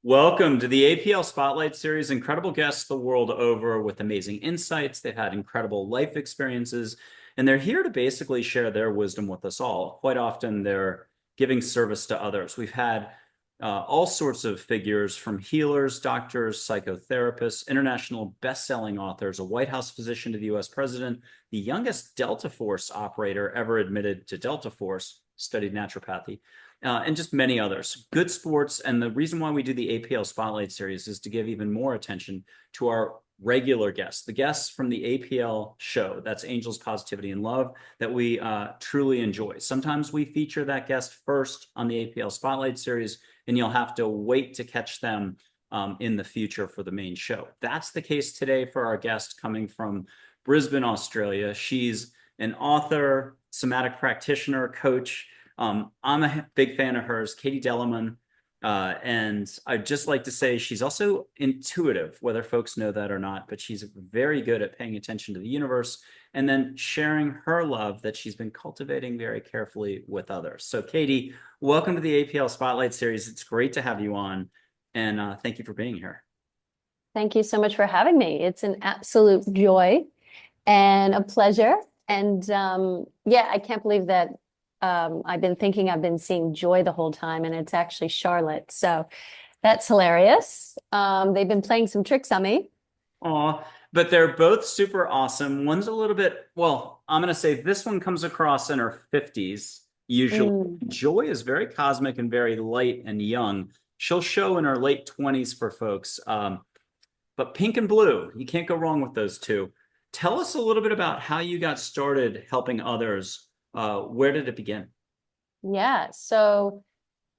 Welcome to the APL Spotlight Series. Incredible guests the world over with amazing insights. They've had incredible life experiences, and they're here to basically share their wisdom with us all. Quite often, they're giving service to others. We've had all sorts of figures from healers, doctors, psychotherapists, international best-selling authors, a White House physician to the US president, the youngest Delta Force operator ever admitted to Delta Force, studied naturopathy, and just many others. Good sports. And the reason why we do the APL Spotlight Series is to give even more attention to our regular guests, the guests from the APL show, that's Angels, Positivity, and Love, that we truly enjoy. Sometimes we feature that guest first on the APL Spotlight Series, and you'll have to wait to catch them in the future for the main show. That's the case today for our guest coming from Brisbane, Australia. She's an author, somatic practitioner, coach. I'm a big fan of hers, KATIE DELIMON. And I'd just like to say she's also intuitive, whether folks know that or not, but she's very good at paying attention to the universe and then sharing her love that she's been cultivating very carefully with others. So KATIE, welcome to the APL Spotlight Series. It's great to have you on, and thank you for being here. Thank you so much for having me. It's an absolute joy and a pleasure. And yeah, I can't believe that I've been seeing Joy the whole time, and it's actually Charlotte. So that's hilarious. They've been playing some tricks on me. Aw, but they're both super awesome. One's a little bit, well, I'm going to say this one comes across in her 50s, usually. Mm. Joy is very cosmic and very light and young. She'll show in her late 20s for folks. But pink and blue, you can't go wrong with those two. Tell us a little bit about how you got started helping others. Where did it begin? Yeah. So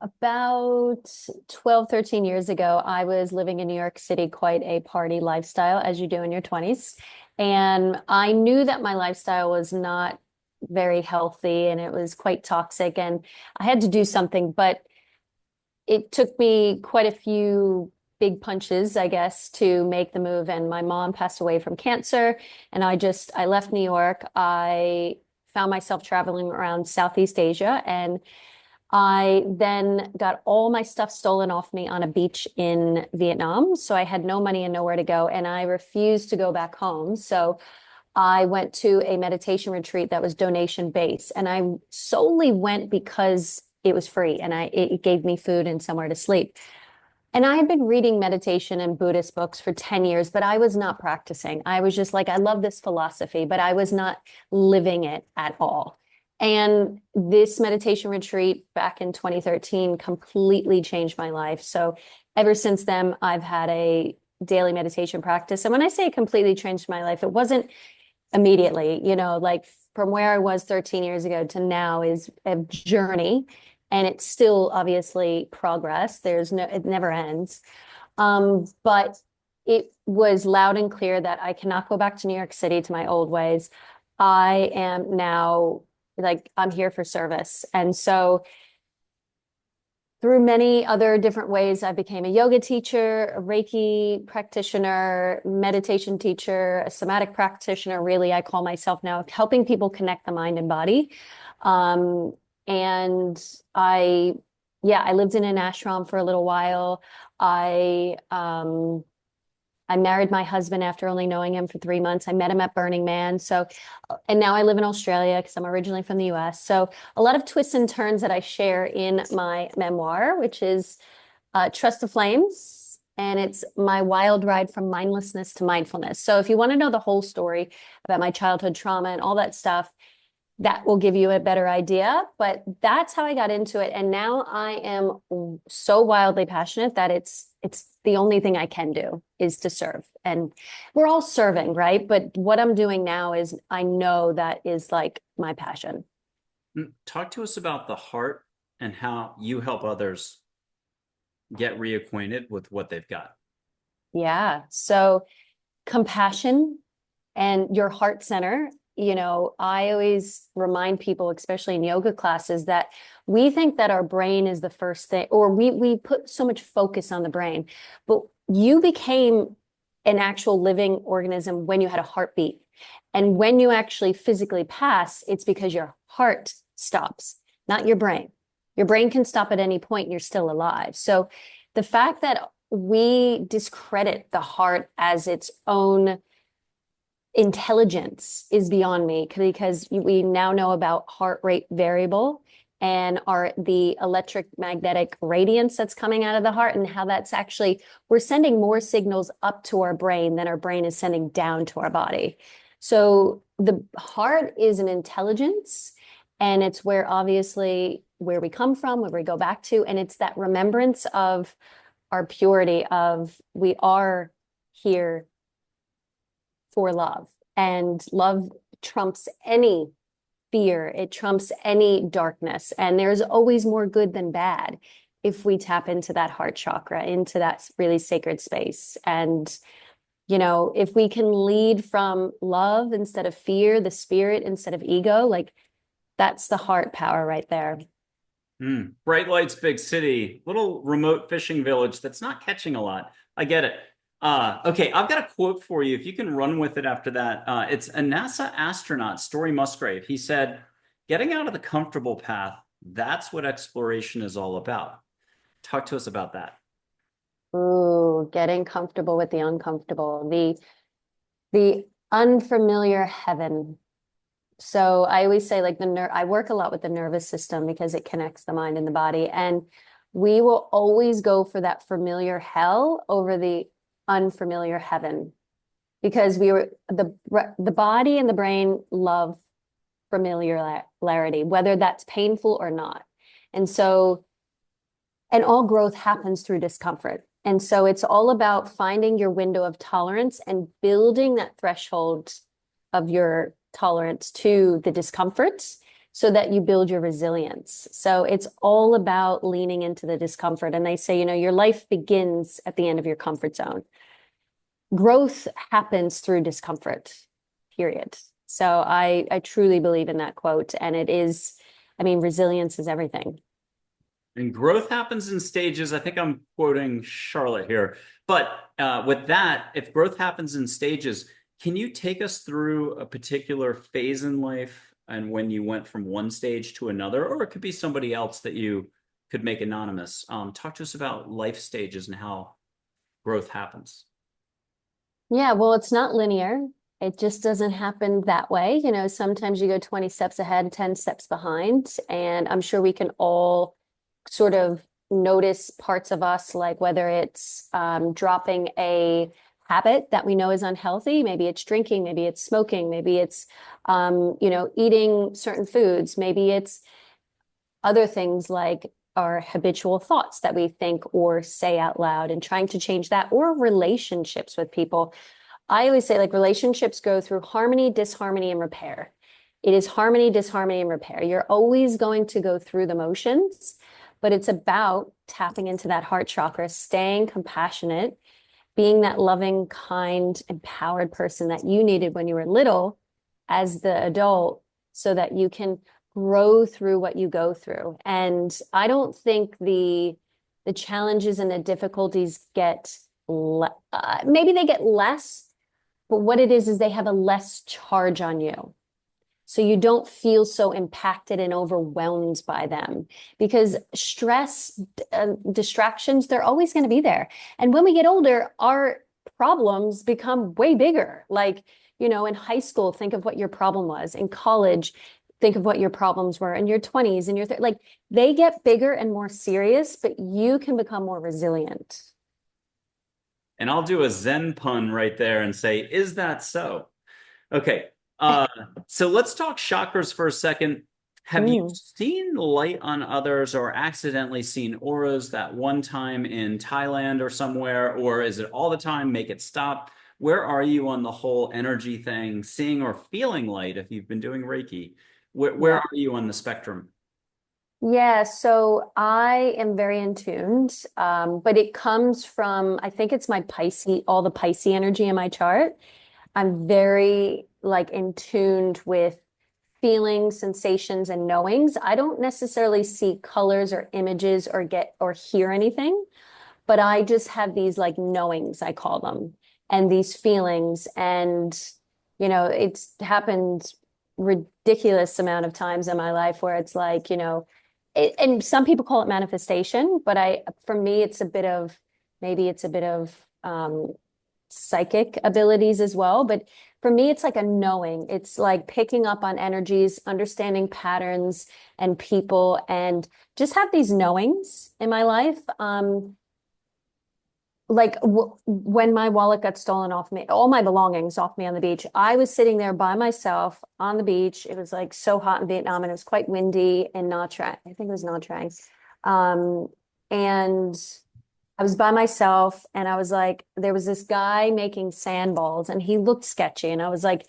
about 12, 13 years ago, I was living in New York City, quite a party lifestyle, as you do in your 20s. And I knew that my lifestyle was not very healthy and it was quite toxic, and I had to do something, but it took me quite a few big punches, I guess, to make the move. And my mom passed away from cancer, and I left New York. I found myself traveling around Southeast Asia, and I then got all my stuff stolen off me on a beach in Vietnam. So I had no money and nowhere to go, and I refused to go back home. So I went to a meditation retreat that was donation based, and I solely went because it was free and it gave me food and somewhere to sleep. And I had been reading meditation and Buddhist books for 10 years, but I was not practicing. I was just like, I love this philosophy, but I was not living it at all. And this meditation retreat back in 2013 completely changed my life. So ever since then, I've had a daily meditation practice. And when I say it completely changed my life, it wasn't immediately, like from where I was 13 years ago to now is a journey. And it's still obviously progress. It never ends. But it was loud and clear that I cannot go back to New York City to my old ways. I am now I'm here for service. And so through many other different ways, I became a yoga teacher, a Reiki practitioner, meditation teacher, a somatic practitioner. Really, I call myself now helping people connect the mind and body. And I lived in an ashram for a little while. I married my husband after only knowing him for 3 months. I met him at Burning Man. And now I live in Australia because I'm originally from the US. So a lot of twists and turns that I share in my memoir, which is Trust the Flames. And it's my wild ride from mindlessness to mindfulness. So if you want to know the whole story about my childhood trauma and all that stuff, that will give you a better idea. But that's how I got into it. And now I am so wildly passionate that it's the only thing I can do is to serve. And we're all serving, right? But what I'm doing now is I know that is like my passion. Talk to us about the heart and how you help others get reacquainted with what they've got. Yeah. So compassion and your heart center. I always remind people, especially in yoga classes, that we think that our brain is the first thing, or we put so much focus on the brain, but you became an actual living organism when you had a heartbeat. And when you actually physically pass, it's because your heart stops, not your brain. Your brain can stop at any point and you're still alive. So the fact that we discredit the heart as its own intelligence is beyond me, because we now know about heart rate variable and the electric magnetic radiance that's coming out of the heart, and how that's actually, we're sending more signals up to our brain than our brain is sending down to our body. So the heart is an intelligence, and it's where, obviously, where we come from, where we go back to, and it's that remembrance of our purity, of we are here for love, and love trumps any fear. It trumps any darkness. And there's always more good than bad if we tap into that heart chakra, into that really sacred space. And, if we can lead from love instead of fear, the spirit instead of ego, like that's the heart power right there. Bright lights, big city, little remote fishing village that's not catching a lot. I get it. Okay, I've got a quote for you. If you can run with it after that. It's a NASA astronaut, Story Musgrave. He said, getting out of the comfortable path, that's what exploration is all about. Talk to us about that. Ooh, getting comfortable with the uncomfortable, the unfamiliar heaven. So I always say, like, I work a lot with the nervous system because it connects the mind and the body. And we will always go for that familiar hell over the unfamiliar heaven, because the body and the brain love familiarity, whether that's painful or not. And so, and all growth happens through discomfort. And so it's all about finding your window of tolerance and building that threshold of your tolerance to the discomfort so that you build your resilience. So it's all about leaning into the discomfort. And they say, your life begins at the end of your comfort zone. Growth happens through discomfort, period. So I truly believe in that quote. And it is, resilience is everything. And growth happens in stages. I think I'm quoting Charlotte here. But with that, if growth happens in stages, can you take us through a particular phase in life and when you went from one stage to another? Or it could be somebody else that you could make anonymous. Talk to us about life stages and how growth happens. Yeah, well, it's not linear. It just doesn't happen that way. Sometimes you go 20 steps ahead, 10 steps behind. And I'm sure we can all sort of notice parts of us, like whether it's dropping a habit that we know is unhealthy. Maybe it's drinking, maybe it's smoking, maybe it's, eating certain foods. Maybe it's other things like our habitual thoughts that we think or say out loud, and trying to change that, or relationships with people. I always say, like, relationships go through harmony, disharmony, and repair. It is harmony, disharmony, and repair. You're always going to go through the motions, but it's about tapping into that heart chakra, staying compassionate, being that loving, kind, empowered person that you needed when you were little as the adult, so that you can grow through what you go through. And I don't think the challenges and the difficulties get maybe they get less, but what it is they have a less charge on you. So you don't feel so impacted and overwhelmed by them, because stress, distractions, they're always going to be there. And when we get older, our problems become way bigger. Like, in high school, think of what your problem was. In college, think of what your problems were. In your 20s and like, they get bigger and more serious, but you can become more resilient. And I'll do a Zen pun right there and say, is that so? Okay. So let's talk chakras for a second. Have you seen light on others or accidentally seen auras that one time in Thailand or somewhere? Or is it all the time? Make it stop. Where are you on the whole energy thing, seeing or feeling light if you've been doing Reiki? Where are you on the spectrum? Yeah, so I am very in tuned, but it comes from, I think it's my Pisces, all the Pisces energy in my chart. I'm very, like, in tuned with feelings, sensations, and knowings. I don't necessarily see colors or images or get or hear anything, but I just have these, like, knowings, I call them, and these feelings. And, it's happened ridiculous amount of times in my life where it's like, and some people call it manifestation, but for me, it's a bit of Maybe it's a bit of psychic abilities as well. But for me, it's like a knowing. It's like picking up on energies, understanding patterns and people, and just have these knowings in my life. Like when my wallet got stolen off me, all my belongings off me on the beach, I was sitting there by myself on the beach. It was like so hot in Vietnam and it was quite windy in Nha Trang. I think it was Nha Trang. And I was by myself and I was like, there was this guy making sandballs and he looked sketchy. And I was like,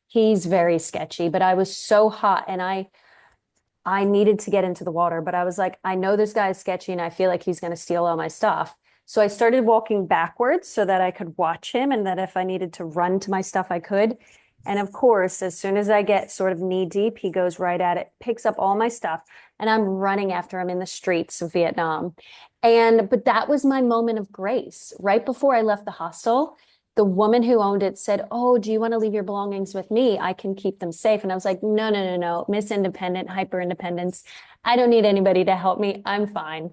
he's very sketchy, but I was so hot and I needed to get into the water, but I was like, I know this guy is sketchy and I feel like he's going to steal all my stuff. So I started walking backwards so that I could watch him and that if I needed to run to my stuff, I could. And of course, as soon as I get sort of knee deep, he goes right at it, picks up all my stuff, and I'm running after him in the streets of Vietnam. But that was my moment of grace. Right before I left the hostel, the woman who owned it said, "Oh, do you want to leave your belongings with me? I can keep them safe." And I was like, "No, no, no, no. Miss Independent, hyper independence. I don't need anybody to help me. I'm fine."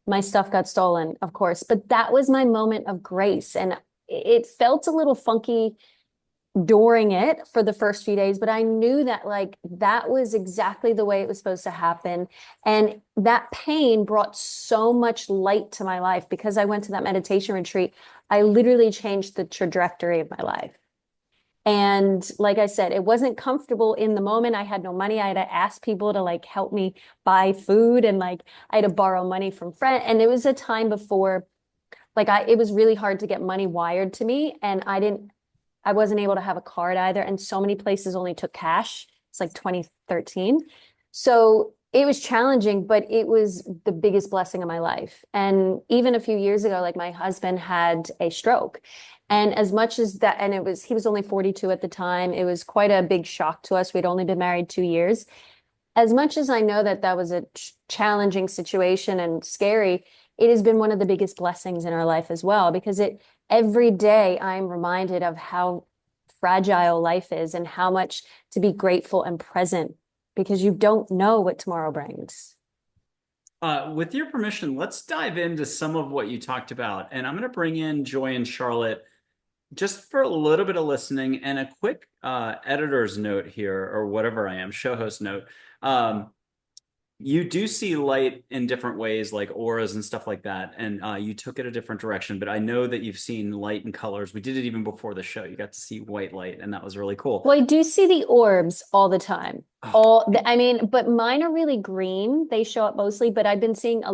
My stuff got stolen, of course, but that was my moment of grace. And it felt a little funky during it for the first few days, but I knew that like that was exactly the way it was supposed to happen. And that pain brought so much light to my life because I went to that meditation retreat. I literally changed the trajectory of my life. And like I said, it wasn't comfortable in the moment. I had no money. I had to ask people to like help me buy food and like I had to borrow money from friends. And it was a time before like it was really hard to get money wired to me and I wasn't able to have a card either. And so many places only took cash. It's like 2013. So it was challenging, but it was the biggest blessing of my life. And even a few years ago, like my husband had a stroke. And as much as that, and he was only 42 at the time, it was quite a big shock to us. We'd only been married 2 years. As much as I know that that was a challenging situation and scary, it has been one of the biggest blessings in our life as well, because every day I'm reminded of how fragile life is and how much to be grateful and present because you don't know what tomorrow brings. With your permission, let's dive into some of what you talked about. And I'm going to bring in Joy and Charlotte just for a little bit of listening and a quick editor's note here, or whatever I am, show host note. You do see light in different ways, like auras and stuff like that. And you took it a different direction, but I know that you've seen light and colors. We did it even before the show. You got to see white light, and that was really cool. Well, I do see the orbs all the time. Oh, I mean, but mine are really green. They show up mostly, but I've been seeing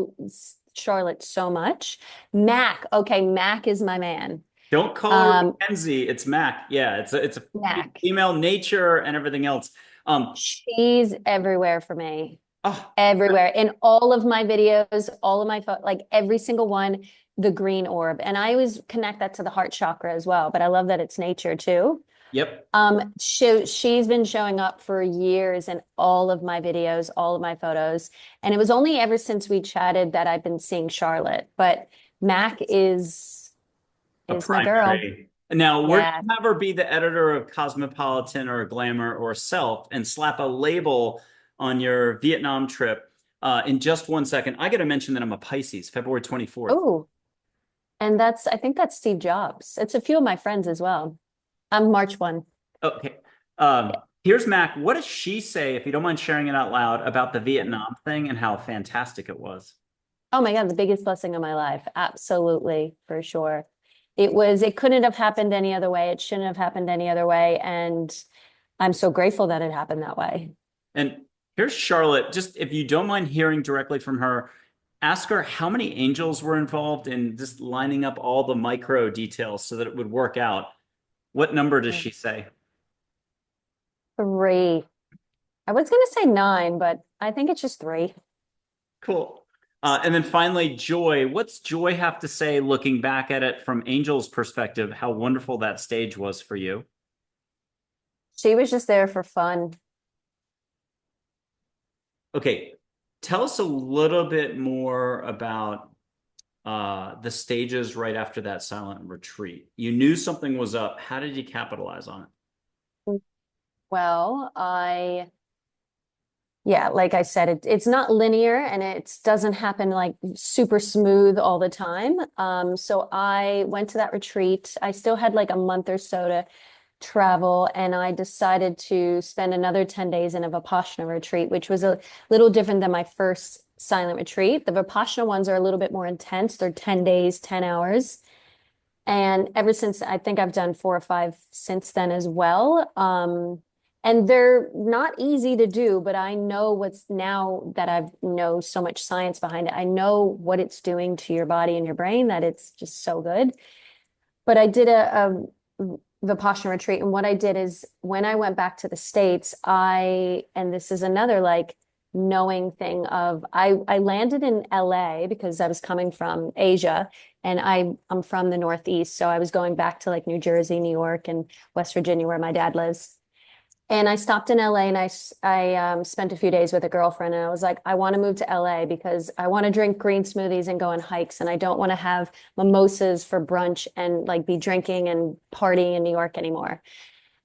Charlotte so much. Mac, okay, Mac is my man. don't call her Um, Mackenzie. It's Mac. Yeah, it's a Mac. female nature and everything else. She's everywhere for me. Oh, Everywhere in all of my videos, all of my like every single one, the green orb. And I always connect that to the heart chakra as well, but I love that it's nature too. yep. She's been showing up for years in all of my videos, all of my photos. And it was only ever since we chatted that I've been seeing Charlotte. But Mac A is my girl. primary. Now, we're Yeah. gonna have her be the editor of Cosmopolitan or Glamour or Self and slap a label on your Vietnam trip. In just 1 second, I got to mention that I'm a Pisces, February 24th. Oh, and I think that's Steve Jobs. It's a few of my friends as well. I'm March 1. Okay. Here's Mac. What does she say, if you don't mind sharing it out loud, about the Vietnam thing and how fantastic it was? Oh my God, the biggest blessing of my life. Absolutely, for sure. It couldn't have happened any other way. It shouldn't have happened any other way. And I'm so grateful that it happened that way. And here's Charlotte. Just if you don't mind hearing directly from her, ask her how many angels were involved in just lining up all the micro details so that it would work out. What number does she say? 3. I was going to say 9, but I think it's just 3. Cool. And then finally, Joy. What's Joy have to say looking back at it from Angel's perspective, how wonderful that stage was for you? She was just there for fun. Okay, tell us a little bit more about the stages right after that silent retreat. You knew something was up. How did you capitalize on it? Well, I Yeah, like I said, it's not linear and it doesn't happen like super smooth all the time. So I went to that retreat. I still had like a month or so to travel, and I decided to spend another 10 days in a Vipassana retreat, which was a little different than my first silent retreat. The Vipassana ones are a little bit more intense. They're 10 days, 10 hours. And ever since, I think I've done 4 or 5 since then as well. And they're not easy to do, but I know what's now that I've know so much science behind it. I know what it's doing to your body and your brain, that it's just so good. But I did a Vipassana retreat, and what I did is when I went back to the States, and this is another like knowing thing of I landed in LA because I was coming from Asia, and I'm from the Northeast, so I was going back to like New Jersey, New York, and West Virginia where my dad lives. And I stopped in LA, and I spent a few days with a girlfriend, and I was like, I want to move to LA because I want to drink green smoothies and go on hikes, and I don't want to have mimosas for brunch and like be drinking and partying in New York anymore.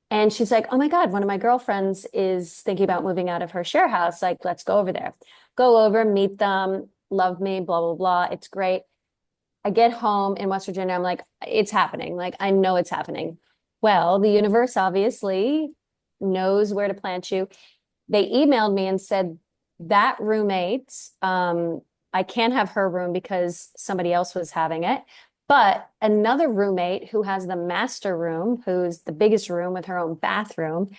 And she's like, oh my God, one of my girlfriends is thinking about moving out of her share house. Like, let's go over there. Go over, meet them, love me, blah, blah, blah. It's great. I get home in West Virginia. I'm like, it's happening. Like, I know it's happening. Well, the universe obviously knows where to plant you. They emailed me and said that roommate, I can't have her room because somebody else was having it. But another roommate who has the master room, who's the biggest room with her own bathroom,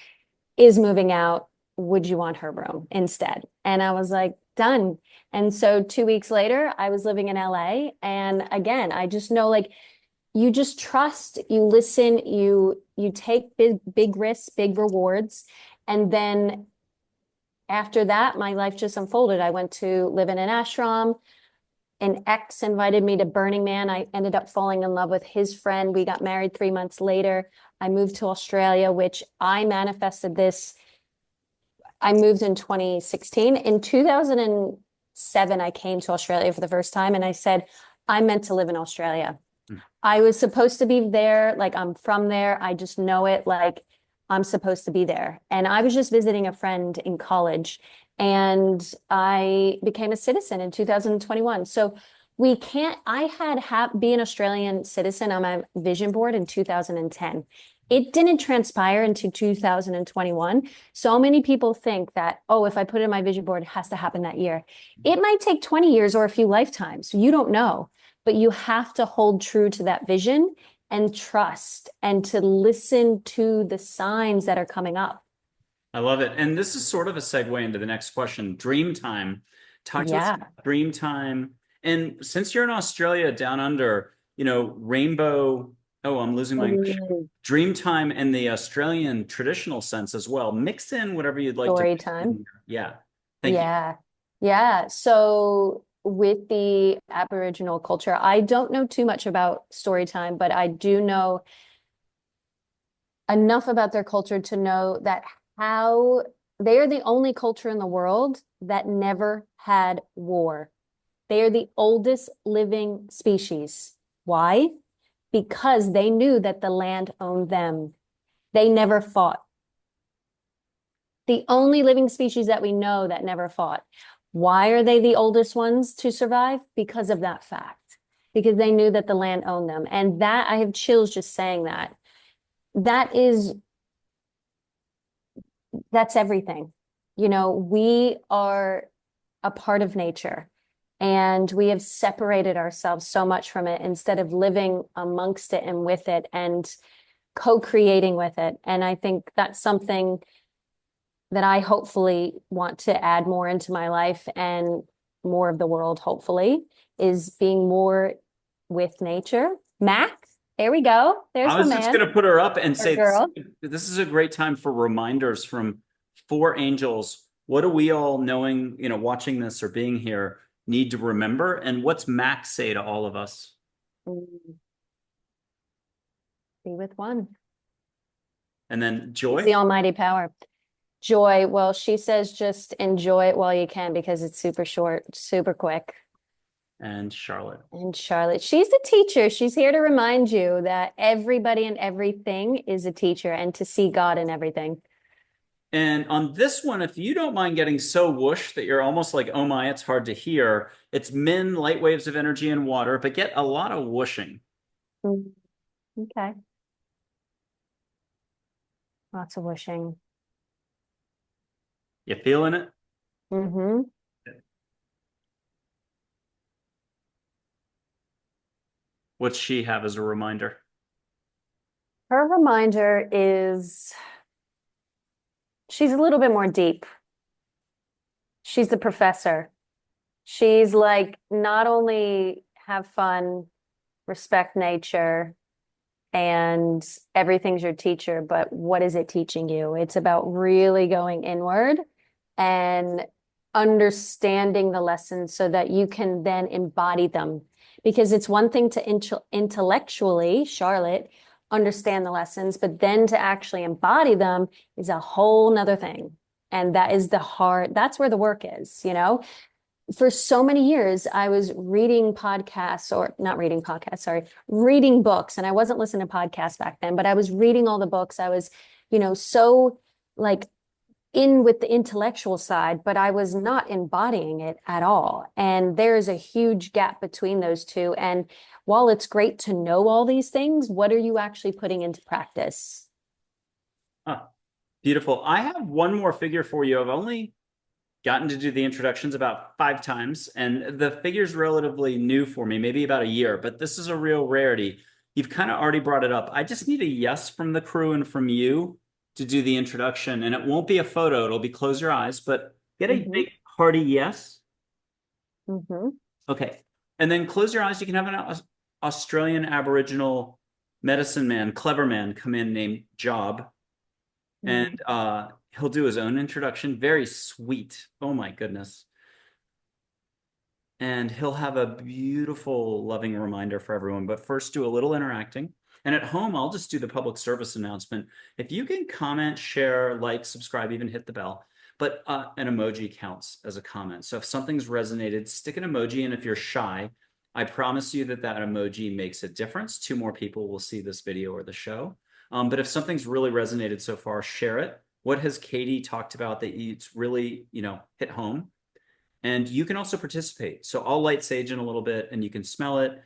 is moving out. Would you want her room instead? And I was like, done. And so 2 weeks later, I was living in LA. And again, I just know like you just trust, you listen, you take big risks, big rewards. And then after that, my life just unfolded. I went to live in an ashram. An ex invited me to Burning Man. I ended up falling in love with his friend. We got married 3 months later. I moved to Australia, which I manifested this. I moved in 2016. In 2007, I came to Australia for the first time, and I said, I meant to live in Australia. Hmm. I was supposed to be there. Like, I'm from there. I just know it. Like, I'm supposed to be there. And I was just visiting a friend in college, and I became a citizen in 2021. So we can't, I had be an Australian citizen on my vision board in 2010. It didn't transpire into 2021. So many people think that, oh, if I put it in my vision board, it has to happen that year. It might take 20 years or a few lifetimes. You don't know, but you have to hold true to that vision and trust and to listen to the signs that are coming up. I love it. And this is sort of a segue into the next question. Dream time. Talk to us Yeah. about dream time. And since you're in Australia down under, rainbow, oh, I'm losing my English. Mm. Dream time and the Australian traditional sense as well. Mix in whatever you'd like to Story mix in time. here. Yeah. Thank you. Yeah. Yeah. So with the Aboriginal culture, I don't know too much about story time, but I do know enough about their culture to know that how they are the only culture in the world that never had war. They are the oldest living species. Why? Because they knew that the land owned them. They never fought. The only living species that we know that never fought. Why are they the oldest ones to survive? Because of that fact. Because they knew that the land owned them. And that, I have chills just saying that. That is, that's everything. We are a part of nature, and we have separated ourselves so much from it instead of living amongst it and with it and co-creating with it. And I think that's something that I hopefully want to add more into my life and more of the world, hopefully, is being more with nature. Mac, there we go. There's I my was just man going to put her up and or say girl. this is a great time for reminders from four angels. What do we all knowing, watching this or being here need to remember? And what's Max say to all of us? Mm, be with one. And then He's Joy the almighty power. Joy, well, she says just enjoy it while you can because it's super short, super quick. and Charlotte. And Charlotte, she's the teacher. She's here to remind you that everybody and everything is a teacher and to see God in everything. And on this one, if you don't mind getting so whoosh that you're almost like, oh my, it's hard to hear, it's min, light waves of energy and water, but get a lot of whooshing. Mm, okay. Lots of wishing. You feeling it? Mm-hmm. What's she have as a reminder? Her reminder is she's a little bit more deep. She's the professor. She's like, not only have fun, respect nature, and everything's your teacher, but what is it teaching you? It's about really going inward and understanding the lessons so that you can then embody them. Because it's one thing to intellectually, Charlotte, understand the lessons, but then to actually embody them is a whole nother thing. And that is the hard, that's where the work is, you know? For so many years, I was reading podcasts or not reading podcasts, sorry, reading books. And I wasn't listening to podcasts back then, but I was reading all the books. I was, so like in with the intellectual side, but I was not embodying it at all. And there is a huge gap between those two. And while it's great to know all these things, what are you actually putting into practice? Ah, beautiful. I have one more figure for you. I've only gotten to do the introductions about 5 times, and the figure's relatively new for me, maybe about a year, but this is a real rarity. You've kind of already brought it up. I just need a yes from the crew and from you to do the introduction, and it won't be a photo, it'll be close your eyes, but get a Mm-hmm. big hearty yes. Mm-hmm. Okay. And then close your eyes. You can have an Australian Aboriginal medicine man, Cleverman, come in named Job, Mm-hmm. and he'll do his own introduction. Very sweet. Oh my goodness. And he'll have a beautiful, loving reminder for everyone. But first, do a little interacting. And at home, I'll just do the public service announcement. If you can comment, share, like, subscribe, even hit the bell. But an emoji counts as a comment. So if something's resonated, stick an emoji. And if you're shy, I promise you that that emoji makes a difference. 2 more people will see this video or the show. But if something's really resonated so far, share it. What has Katie talked about that it's really, hit home? And you can also participate. So I'll light sage in a little bit and you can smell it.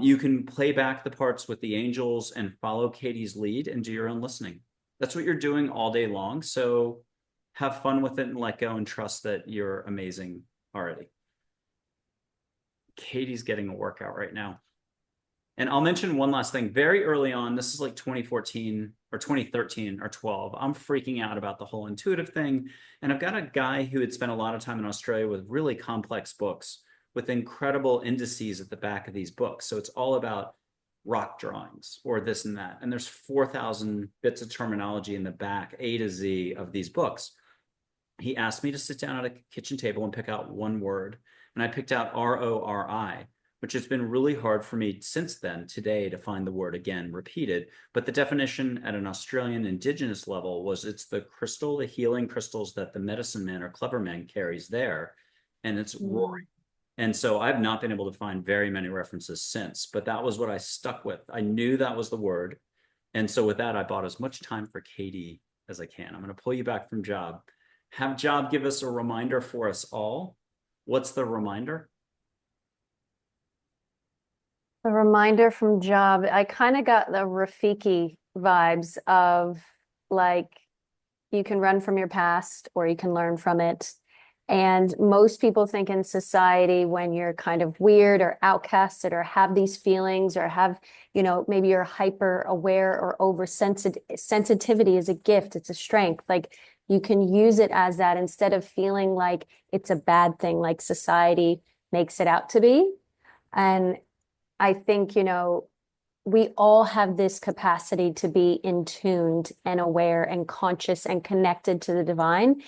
You can play back the parts with the angels and follow Katie's lead and do your own listening. That's what you're doing all day long. So have fun with it and let go and trust that you're amazing already. Katie's getting a workout right now. And I'll mention one last thing. Very early on, this is like 2014 or 2013 or 12, I'm freaking out about the whole intuitive thing. And I've got a guy who had spent a lot of time in Australia with really complex books with incredible indices at the back of these books. So it's all about rock drawings or this and that. And there's 4,000 bits of terminology in the back, A to Z of these books. He asked me to sit down at a kitchen table and pick out one word. And I picked out RORI, which has been really hard for me since then, today, to find the word again repeated. But the definition at an Australian Indigenous level was it's the crystal, the healing crystals that the medicine man or clever man carries there. And it's roaring. And so I've not been able to find very many references since, but that was what I stuck with. I knew that was the word. And so with that, I bought as much time for Katie as I can. I'm going to pull you back from Job. Have Job give us a reminder for us all. What's the reminder? A reminder from Job. I kind of got the Rafiki vibes of like you can run from your past or you can learn from it. And most people think in society when you're kind of weird or outcasted or have these feelings or have, maybe you're hyper aware or oversensitive, sensitivity is a gift, it's a strength. Like you can use it as that instead of feeling like it's a bad thing, like society makes it out to be. And I think, we all have this capacity to be in tuned and aware and conscious and connected to the divine,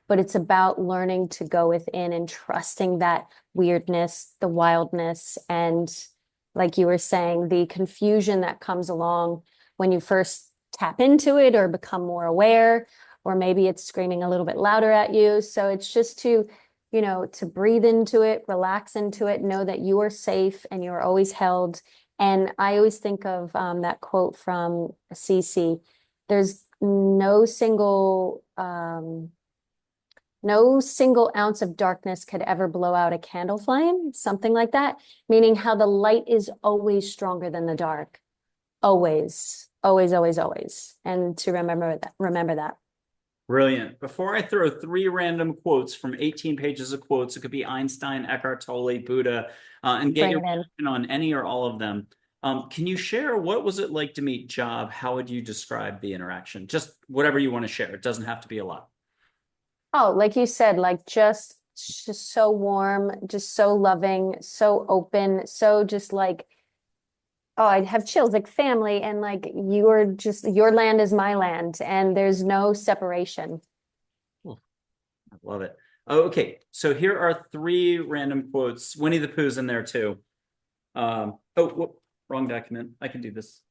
but it's about learning to go within and trusting that weirdness, the wildness, and like you were saying, the confusion that comes along when you first tap into it or become more aware, or maybe it's screaming a little bit louder at you. So it's just to breathe into it, relax into it, know that you are safe and you are always held. And I always think of that quote from Cece. There's no single no single ounce of darkness could ever blow out a candle flame, something like that, meaning how the light is always stronger than the dark. Always, always, always, always. And to remember that. Brilliant. Before I throw three random quotes from 18 pages of quotes, it could be Einstein, Eckhart Tolle, Buddha, and get Bring your it in. reaction on any or all of them. Can you share what was it like to meet Job? How would you describe the interaction? Just whatever you want to share. It doesn't have to be a lot. Oh, like you said, like just so warm, just so loving, so open, so just like, oh, I'd have chills, like family, and like you're just your land is my land, and there's no separation. Cool. I love it. Oh, okay, so here are three random quotes. Winnie the Pooh's in there too. Oh, whoop, wrong document. I can do this.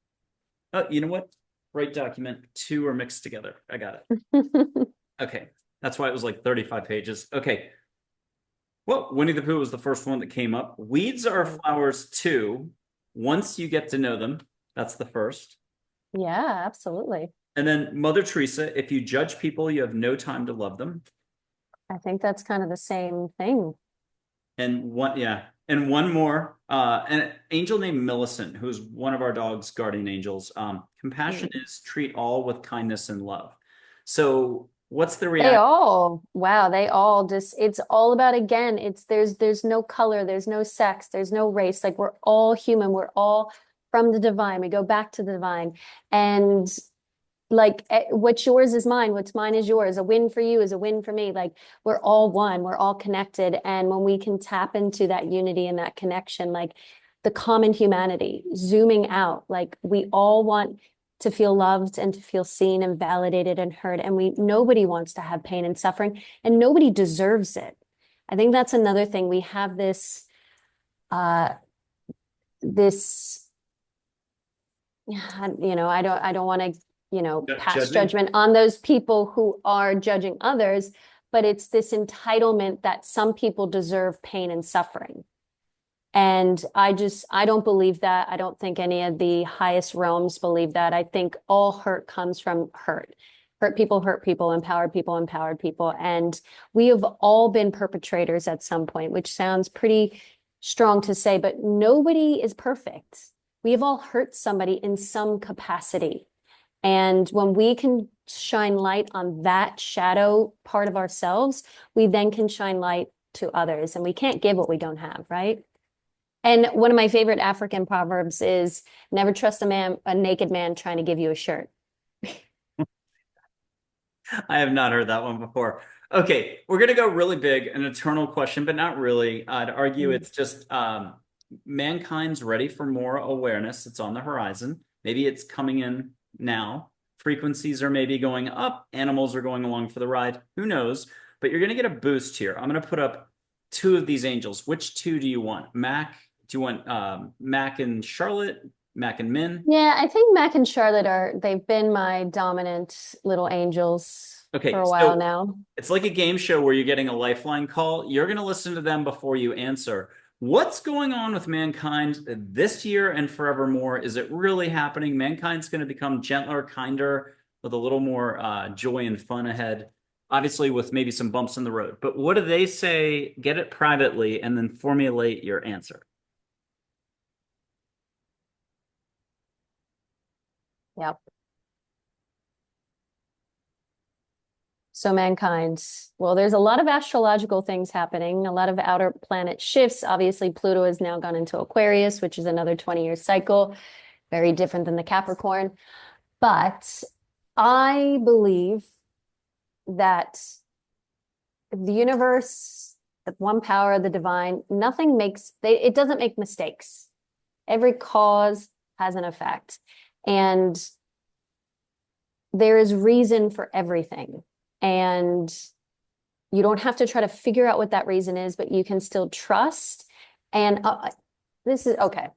Oh, you know what? Right document. Two are mixed together. I got it. Okay. That's why it was like 35 pages. Okay. Well, Winnie the Pooh was the first one that came up. Weeds are flowers too. Once you get to know them, that's the first. Yeah, absolutely. And then Mother Teresa, if you judge people, you have no time to love them. I think that's kind of the same thing. And one, yeah, and one more, an angel named Millicent, who's one of our dog's guardian angels. Compassion Mm. is treat all with kindness and love. So, what's the They reaction? all, wow, they all just, it's all about, again, it's there's no color, there's no sex, there's no race. Like we're all human, we're all from the divine. We go back to the divine. And like what's yours is mine, what's mine is yours. A win for you is a win for me. Like we're all one, we're all connected. And when we can tap into that unity and that connection, like the common humanity, zooming out, like we all want to feel loved and to feel seen and validated and heard. And we nobody wants to have pain and suffering, and nobody deserves it. I think that's another thing. We have uh this I don't want to, pass Judging? judgment on those people who are judging others, but it's this entitlement that some people deserve pain and suffering. And I don't believe that. I don't think any of the highest realms believe that. I think all hurt comes from hurt. Hurt people, empowered people. And we have all been perpetrators at some point, which sounds pretty strong to say, but nobody is perfect. We have all hurt somebody in some capacity. And when we can shine light on that shadow part of ourselves, we then can shine light to others. And we can't give what we don't have, right? And one of my favorite African proverbs is never trust a naked man trying to give you a shirt. I have not heard that one before. Okay, we're gonna go really big, an eternal question, but not really. I'd argue Mm. it's just mankind's ready for more awareness. It's on the horizon. Maybe it's coming in now. Frequencies are maybe going up. Animals are going along for the ride. Who knows? But you're gonna get a boost here. I'm gonna put up two of these angels. Which two do you want? Mac? Do you want Mac and Charlotte? Mac and Min? Yeah, I think Mac and Charlotte they've been my dominant little angels for Okay, a while so now. it's like a game show where you're getting a lifeline call. You're going to listen to them before you answer. What's going on with mankind this year and forevermore? Is it really happening? Mankind's going to become gentler, kinder, with a little more joy and fun ahead. Obviously, with maybe some bumps in the road. But what do they say? Get it privately and then formulate your answer. Yep. So mankind, well, there's a lot of astrological things happening, a lot of outer planet shifts. Obviously, Pluto has now gone into Aquarius, which is another 20-year cycle, very different than the Capricorn. But I believe that the universe, the one power, the divine, it doesn't make mistakes. Every cause has an effect. And there is reason for everything. And you don't have to try to figure out what that reason is, but you can still trust. And this is okay.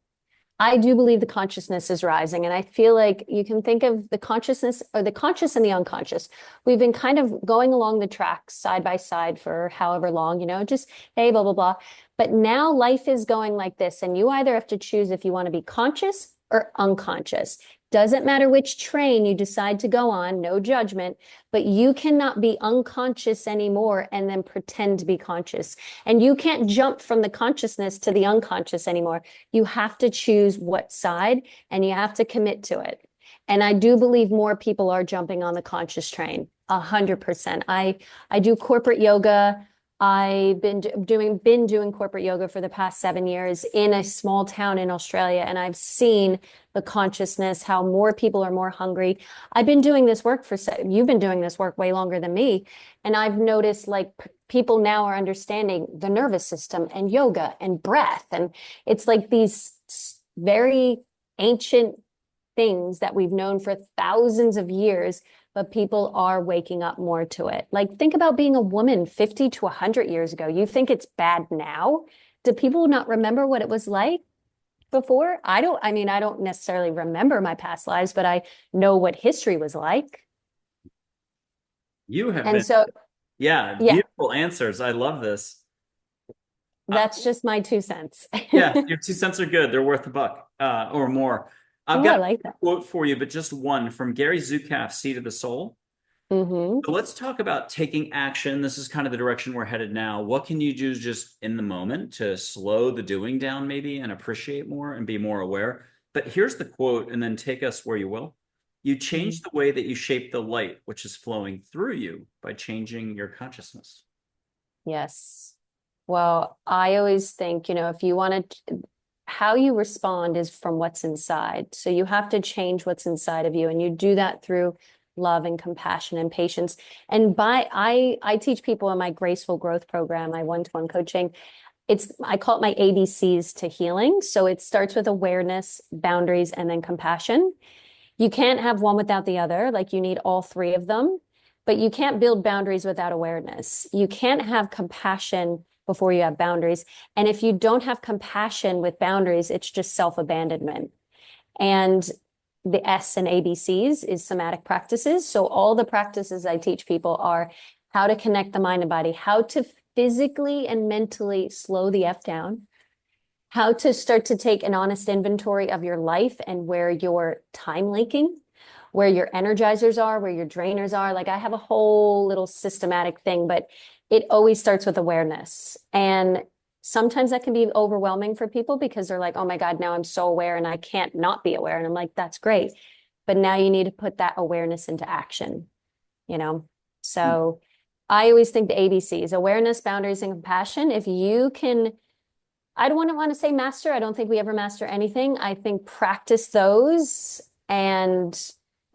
I do believe the consciousness is rising. And I feel like you can think of the consciousness or the conscious and the unconscious. We've been kind of going along the tracks side by side for however long, just hey, blah, blah, blah. But now life is going like this. And you either have to choose if you want to be conscious or unconscious. Doesn't matter which train you decide to go on, no judgment, but you cannot be unconscious anymore and then pretend to be conscious. And you can't jump from the consciousness to the unconscious anymore. You have to choose what side and you have to commit to it. And I do believe more people are jumping on the conscious train. 100%. I do corporate yoga. I've been doing corporate yoga for the past 7 years in a small town in Australia, and I've seen the consciousness, how more people are more hungry. I've been doing this work you've been doing this work way longer than me, and I've noticed like people now are understanding the nervous system and yoga and breath, and it's like these very ancient things that we've known for thousands of years, but people are waking up more to it. Like, think about being a woman 50 to 100 years ago. You think it's bad now? Do people not remember what it was like before? I mean, I don't necessarily remember my past lives, but I know what history was like. You have And been, so, yeah, yeah, beautiful answers. I love this. that's just my 2 cents. Yeah, your 2 cents are good. They're worth a buck or more. I've Oh, I got a like that. quote for you, but just one from Gary Zukav, Seed of the Soul. Hmm. So let's talk about taking action. This is kind of the direction we're headed now. What can you do just in the moment to slow the doing down, maybe, and appreciate more and be more aware? But here's the quote, and then take us where you will. You change the way that you shape the light, which is flowing through you by changing your consciousness. Yes. Well, I always think, if you want to, how you respond is from what's inside. So you have to change what's inside of you. And you do that through love and compassion and patience. And I teach people in my graceful growth program, my one-to-one coaching. I call it my ABCs to healing. So it starts with awareness, boundaries, and then compassion. You can't have one without the other. Like, you need all three of them, but you can't build boundaries without awareness. You can't have compassion before you have boundaries. And if you don't have compassion with boundaries, it's just self-abandonment. And the S in ABCs is somatic practices. So all the practices I teach people are how to connect the mind and body, how to physically and mentally slow the F down, how to start to take an honest inventory of your life and where you're time leaking, where your energizers are, where your drainers are. Like, I have a whole little systematic thing, but it always starts with awareness. And sometimes that can be overwhelming for people because they're like, oh my God, now I'm so aware and I can't not be aware. And I'm like, that's great. But now you need to put that awareness into action, you know? So I always think the ABCs: awareness, boundaries, and compassion. If you can, I don't want to say master. I don't think we ever master anything. I think practice those and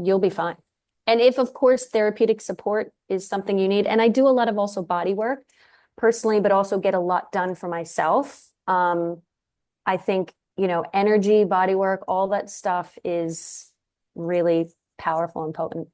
you'll be fine. And if, of course, therapeutic support is something you need, and I do a lot of also body work personally, but also get a lot done for myself. I think, energy, body work, all that stuff is really powerful and potent.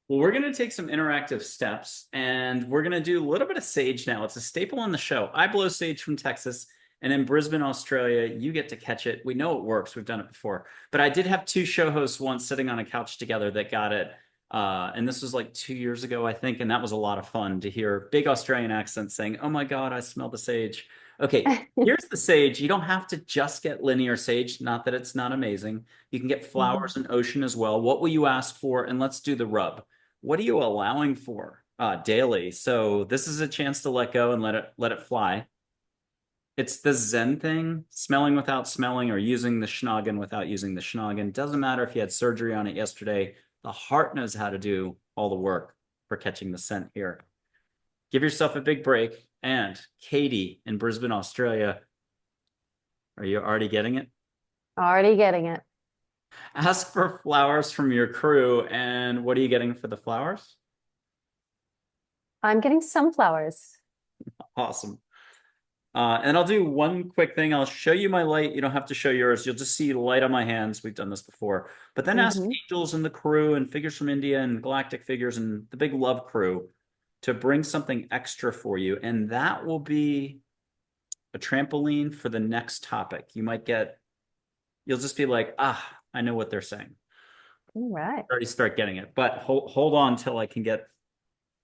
Well, we're going to take some interactive steps and we're going to do a little bit of sage now. It's a staple on the show. I blow sage from Texas, and in Brisbane, Australia, you get to catch it. We know it works. We've done it before. But I did have two show hosts once sitting on a couch together that got it. And this was like 2 years ago, I think. And that was a lot of fun to hear big Australian accents saying, oh my God, I smell the sage. Okay, here's the sage. You don't have to just get linear sage. Not that it's not amazing. You can get flowers and ocean as well. What will you ask for? And let's do the rub. What are you allowing for daily? So this is a chance to let go and let it fly. It's the Zen thing, smelling without smelling or using the schnoggin without using the schnoggin. Doesn't matter if you had surgery on it yesterday. The heart knows how to do all the work for catching the scent here. Give yourself a big break. And Katie in Brisbane, Australia, are you already getting it? Already getting it. Ask for flowers from your crew. And what are you getting for the flowers? I'm getting sunflowers. Awesome. And I'll do one quick thing. I'll show you my light. You don't have to show yours. You'll just see the light on my hands. We've done this before. But then ask Hmm. angels and the crew and figures from India and galactic figures and the big love crew to bring something extra for you. And that will be a trampoline for the next topic. You'll just be like, I know what they're saying. All right. Already start getting it. But hold on till I can get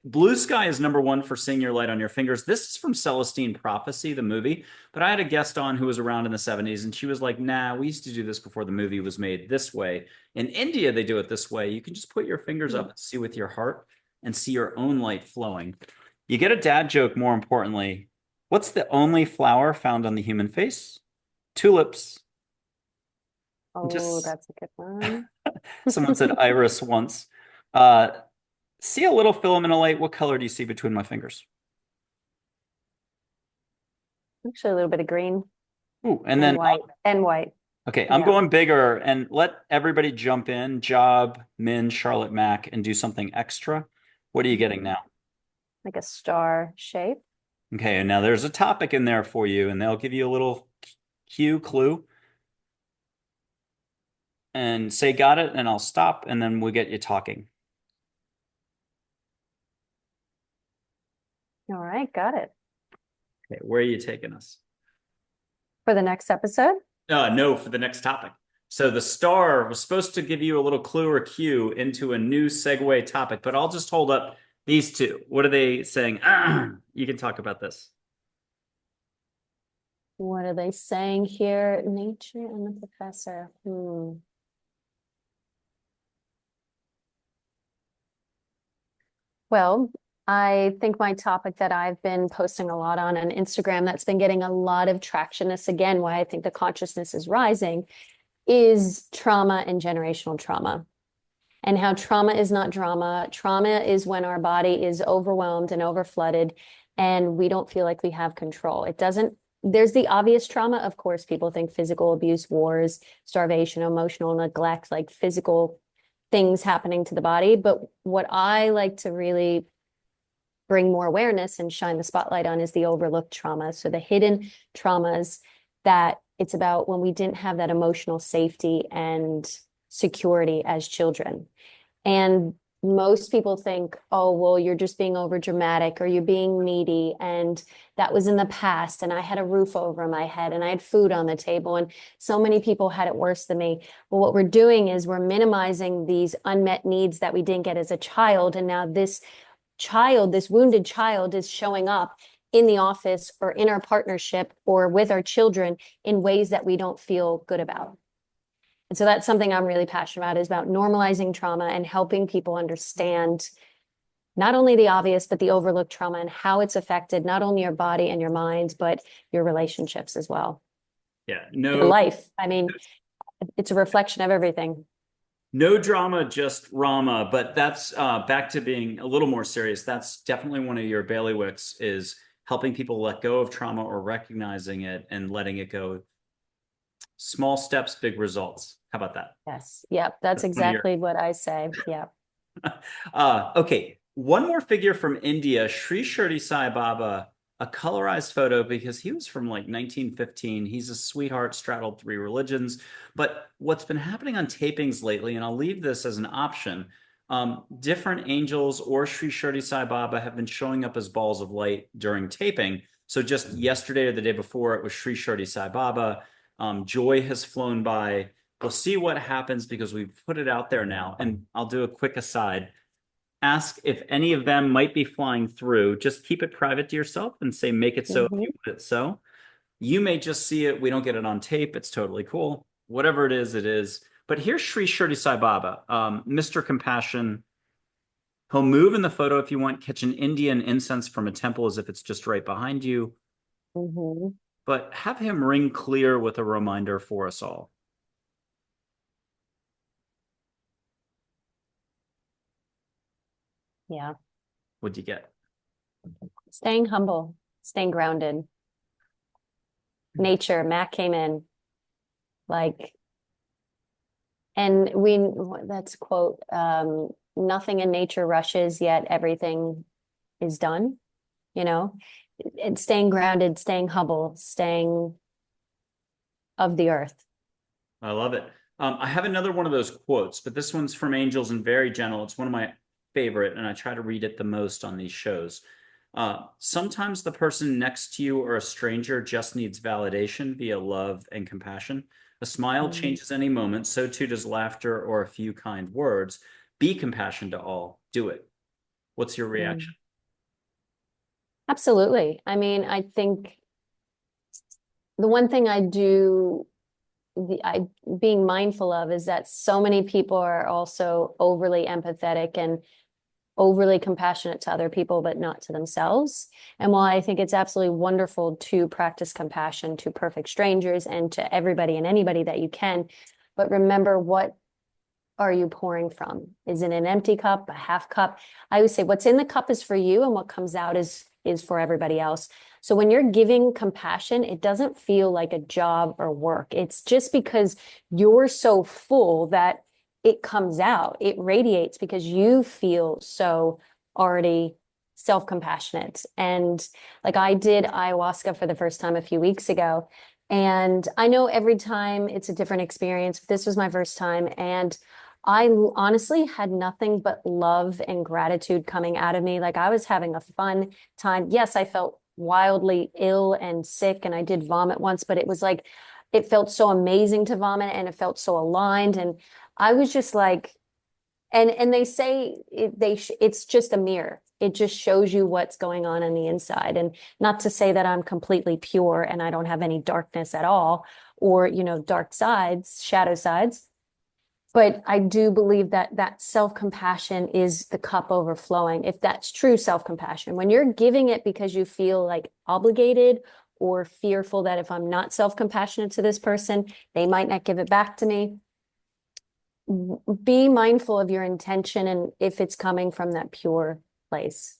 Blue sky is number one for seeing your light on your fingers. This is from Celestine Prophecy, the movie. But I had a guest on who was around in the 70s, and she was like, nah, we used to do this before the movie was made this way. In India, they do it this way. You can just put your fingers up and see with your heart and see your own light flowing. You get a dad joke, more importantly. What's the only flower found on the human face? Tulips. Oh, Just that's a good one. someone said iris once. Uh, See a little filament of light. What color do you see between my fingers? Actually, a little bit of green Ooh, and and then, white and white. okay, I'm Yeah. going bigger and let everybody jump in. Job, Min, Charlotte Mack, and do something extra. What are you getting now? Like a star shape. Okay, and now there's a topic in there for you, and they'll give you a little cue, clue, and say, got it, and I'll stop, and then we'll get you talking. All right, got it. Okay, where are you taking us? For the next episode? No, for the next topic. So the star was supposed to give you a little clue or cue into a new segue topic, but I'll just hold up these two. What are they saying? You can talk about this. What are they saying here? Nature and the professor. Well, I think my topic that I've been posting a lot on Instagram that's been getting a lot of traction, this again, why I think the consciousness is rising, is trauma and generational trauma. And how trauma is not drama. Trauma is when our body is overwhelmed and overflooded and we don't feel like we have control. It doesn't, there's the obvious trauma. Of course, people think physical abuse, wars, starvation, emotional neglect, like physical things happening to the body. But what I like to really bring more awareness and shine the spotlight on is the overlooked trauma. So the hidden traumas that it's about when we didn't have that emotional safety and security as children. And most people think, oh, well, you're just being over dramatic or you're being needy. And that was in the past. And I had a roof over my head and I had food on the table. And so many people had it worse than me. Well, what we're doing is we're minimizing these unmet needs that we didn't get as a child. And now this child, this wounded child, is showing up in the office or in our partnership or with our children in ways that we don't feel good about. And so that's something I'm really passionate about, is about normalizing trauma and helping people understand not only the obvious, but the overlooked trauma and how it's affected not only your body and your mind, but your relationships as well. Yeah, Your life. I mean, it's a reflection of everything. no drama, just Rama. But that's back to being a little more serious. That's definitely one of your bailiwicks, is helping people let go of trauma or recognizing it and letting it go. Small steps, big results. How about that? Yes. Yep. That's exactly what I say. Yeah. Okay, one more figure from India, Sri Shirdi Sai Baba, a colorized photo because he was from like 1915. He's a sweetheart, straddled three religions. But what's been happening on tapings lately, and I'll leave this as an option, different angels or Sri Shirdi Sai Baba have been showing up as balls of light during taping. So just yesterday or the day before, it was Sri Shirdi Sai Baba. Joy has flown by. We'll see what happens because we've put it out there now. And I'll do a quick aside. Ask if any of them might be flying through. Just keep it private to yourself and say, make it so if you want it so. You may just see it. We don't get it on tape. It's totally cool. Whatever it is, it is. But here's Sri Shirdi Sai Baba, Mr. Compassion. He'll move in the photo if you want, catch an Indian incense from a temple as if it's just right behind you. Mm-hmm. But have him ring clear with a reminder for us all. Yeah. What'd you get? Staying humble, staying grounded. Nature, Matt came in like, and that's a quote, nothing in nature rushes, yet everything is done, you know, and staying grounded, staying humble, staying of the earth. I love it. I have another one of those quotes, but this one's from Angels and very gentle. It's one of my favorite, and I try to read it the most on these shows. Sometimes the person next to you or a stranger just needs validation via love and compassion. A smile changes any moment, so too does laughter or a few kind words. Be compassion to all. Do it. What's your Mm. reaction? Absolutely. I mean, I think the one thing I do, I being mindful of is that so many people are also overly empathetic and overly compassionate to other people, but not to themselves. And while I think it's absolutely wonderful to practice compassion to perfect strangers and to everybody and anybody that you can, but remember, what are you pouring from? Is it an empty cup, a half cup? I always say what's in the cup is for you, and what comes out is for everybody else. So when you're giving compassion, it doesn't feel like a job or work. It's just because you're so full that it comes out. It radiates because you feel so already self-compassionate. And like I did ayahuasca for the first time a few weeks ago. And I know every time it's a different experience. This was my first time. And I honestly had nothing but love and gratitude coming out of me. Like I was having a fun time. Yes, I felt wildly ill and sick, and I did vomit once, but it was like it felt so amazing to vomit and it felt so aligned. And I was just like, and they say it's just a mirror. It just shows you what's going on the inside. And not to say that I'm completely pure and I don't have any darkness at all, or, dark sides, shadow sides. But I do believe that that self-compassion is the cup overflowing, if that's true self-compassion. When you're giving it because you feel like obligated or fearful that if I'm not self-compassionate to this person, they might not give it back to me, be mindful of your intention and if it's coming from that pure place.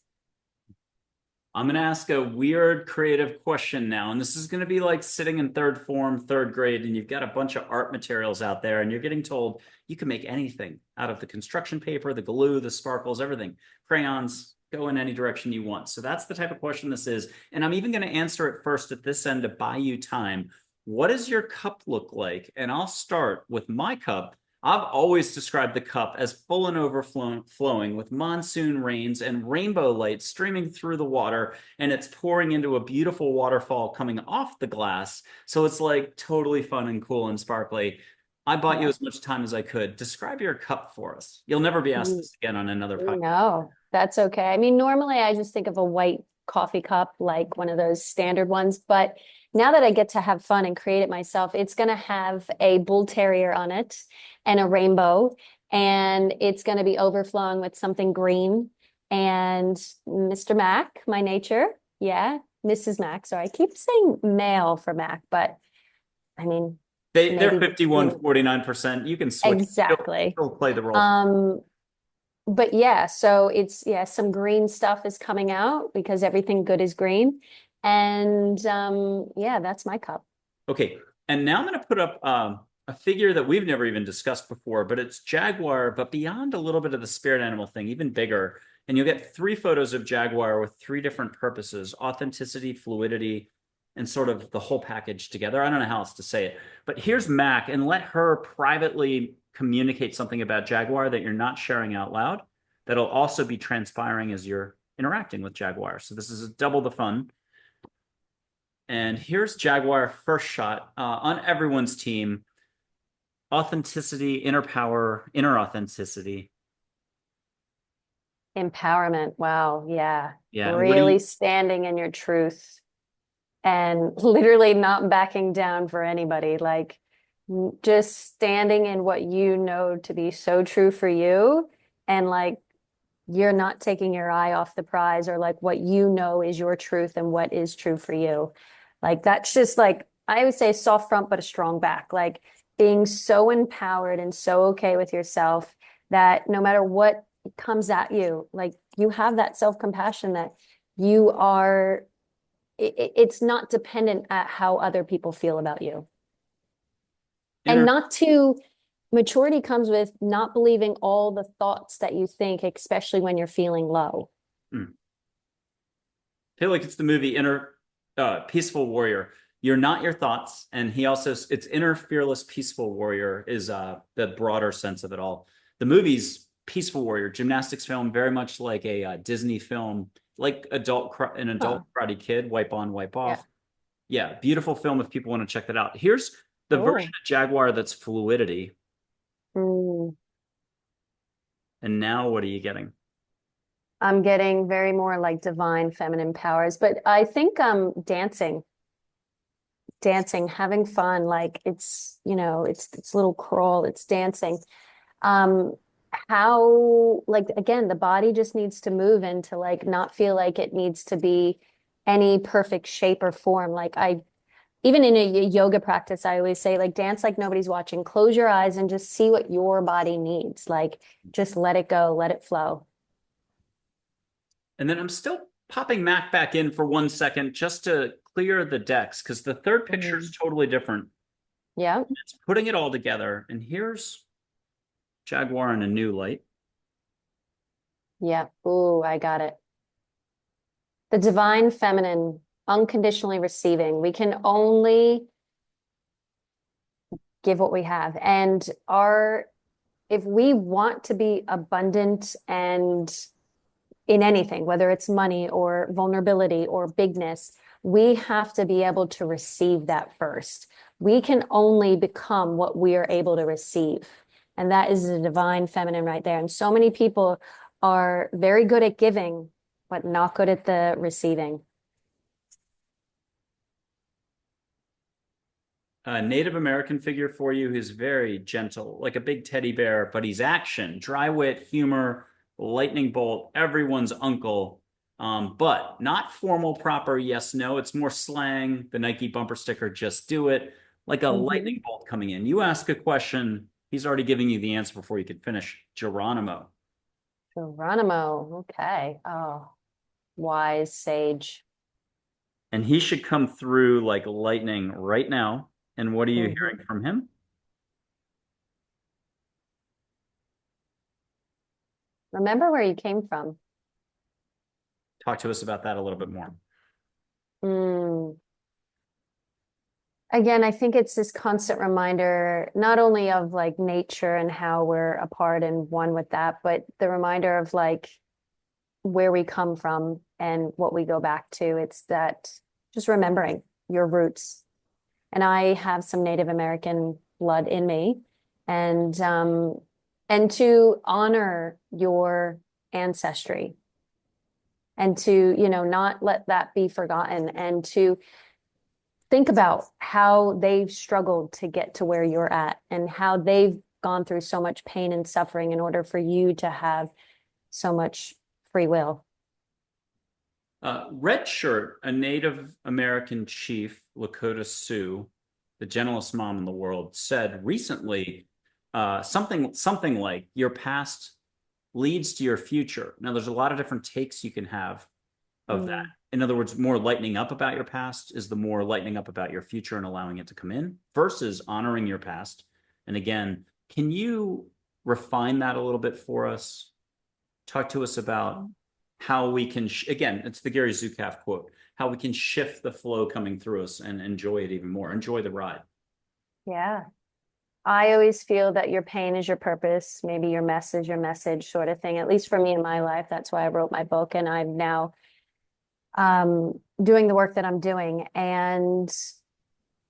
I'm going to ask a weird creative question now. And this is going to be like sitting in third form, third grade, and you've got a bunch of art materials out there, and you're getting told you can make anything out of the construction paper, the glue, the sparkles, everything. Crayons, go in any direction you want. So that's the type of question this is. And I'm even going to answer it first at this end to buy you time. What does your cup look like? And I'll start with my cup. I've always described the cup as full and overflowing with monsoon rains and rainbow lights streaming through the water, and it's pouring into a beautiful waterfall coming off the glass. So it's like totally fun and cool and sparkly. I bought you Yeah. as much time as I could. Describe your cup for us. You'll never be asked this again on another podcast. No, that's okay. I mean, normally I just think of a white coffee cup, like one of those standard ones. But now that I get to have fun and create it myself, it's going to have a bull terrier on it and a rainbow, and it's going to be overflowing with something green. And Mr. Mac, my nature. Yeah, Mrs. Mac. Sorry, I keep saying male for Mac, but I mean, They're maybe 51, 49%. You can switch. exactly. You'll play the role. Um, but yeah, so it's yeah, some green stuff is coming out because everything good is green. And yeah, that's my cup. Okay, and now I'm going to put up a figure that we've never even discussed before, but it's Jaguar, but beyond a little bit of the spirit animal thing, even bigger. And you'll get three photos of Jaguar with three different purposes: authenticity, fluidity, and sort of the whole package together. I don't know how else to say it, but here's Mac, and let her privately communicate something about Jaguar that you're not sharing out loud. That'll also be transpiring as you're interacting with Jaguar. So this is double the fun. And here's Jaguar first shot on everyone's team. Authenticity, inner power, inner authenticity. Empowerment. Wow. Yeah. Yeah. And what do Really you, standing in your truth and literally not backing down for anybody. Like just standing in what you know to be so true for you. And like you're not taking your eye off the prize, or like what you know is your truth and what is true for you. Like that's just like I would say soft front but a strong back. Like being so empowered and so okay with yourself that no matter what comes at you, like you have that self-compassion that you are it's not dependent at how other people feel about you. And inner, not to maturity comes with not believing all the thoughts that you think, especially when you're feeling low. I feel like it's the movie Inner Peaceful Warrior. You're not your thoughts. And he also, it's Inner Fearless Peaceful Warrior is the broader sense of it all. The movie's Peaceful Warrior, gymnastics film, very much like a Disney film, like an adult Huh. Karate Kid, wipe on, wipe Yeah. off. Yeah, beautiful film if people want to check that out. Here's the version Cool. of Jaguar that's fluidity. Mm. And now what are you getting? I'm getting very more like divine feminine powers, but I think dancing, having fun, like it's, it's little crawl, it's dancing. Um, how like again, the body just needs to move and to like not feel like it needs to be any perfect shape or form. Like I even in a yoga practice, I always say like dance like nobody's watching. Close your eyes and just see what your body needs. Like just let it go, let it flow. And then I'm still popping Mac back in for 1 second just to clear the decks because the third picture is Mhm. totally different. Yeah. It's putting it all together. And here's Jaguar in a new light. Yeah. Ooh, I got it. The divine feminine, unconditionally receiving. We can only give what we have. And if we want to be abundant and in anything, whether it's money or vulnerability or bigness, we have to be able to receive that first. We can only become what we are able to receive. And that is the divine feminine right there. And so many people are very good at giving, but not good at the receiving. A Native American figure for you who's very gentle, like a big teddy bear, but he's action, dry wit, humor, lightning bolt, everyone's uncle. But not formal, proper yes, no. It's more slang, the Nike bumper sticker, just do it, like a Mhm. lightning bolt coming in. You ask a question, he's already giving you the answer before you could finish. Geronimo. Geronimo. Okay. Oh, wise sage. And he should come through like lightning right now. And what are you Mhm. hearing from him? Remember where you came from. Talk to us about that a little bit more. Mm. Again, I think it's this constant reminder, not only of like nature and how we're a part and one with that, but the reminder of like where we come from and what we go back to. It's that just remembering your roots. And I have some Native American blood in me, and to honor your ancestry and to, not let that be forgotten and to think about how they've struggled to get to where you're at and how they've gone through so much pain and suffering in order for you to have so much free will. Red Shirt, a Native American chief, Lakota Sioux, the gentlest mom in the world, said recently something like your past leads to your future. Now, there's a lot of different takes you can have of that. Mm. In other words, more lightening up about your past is the more lightening up about your future and allowing it to come in versus honoring your past. And again, can you refine that a little bit for us? Talk to us about how we can, again, it's the Gary Zukav quote, how we can shift the flow coming through us and enjoy it even more, enjoy the ride. Yeah. I always feel that your pain is your purpose, maybe your mess is your message, sort of thing. At least for me in my life, that's why I wrote my book, and I'm now doing the work that I'm doing. And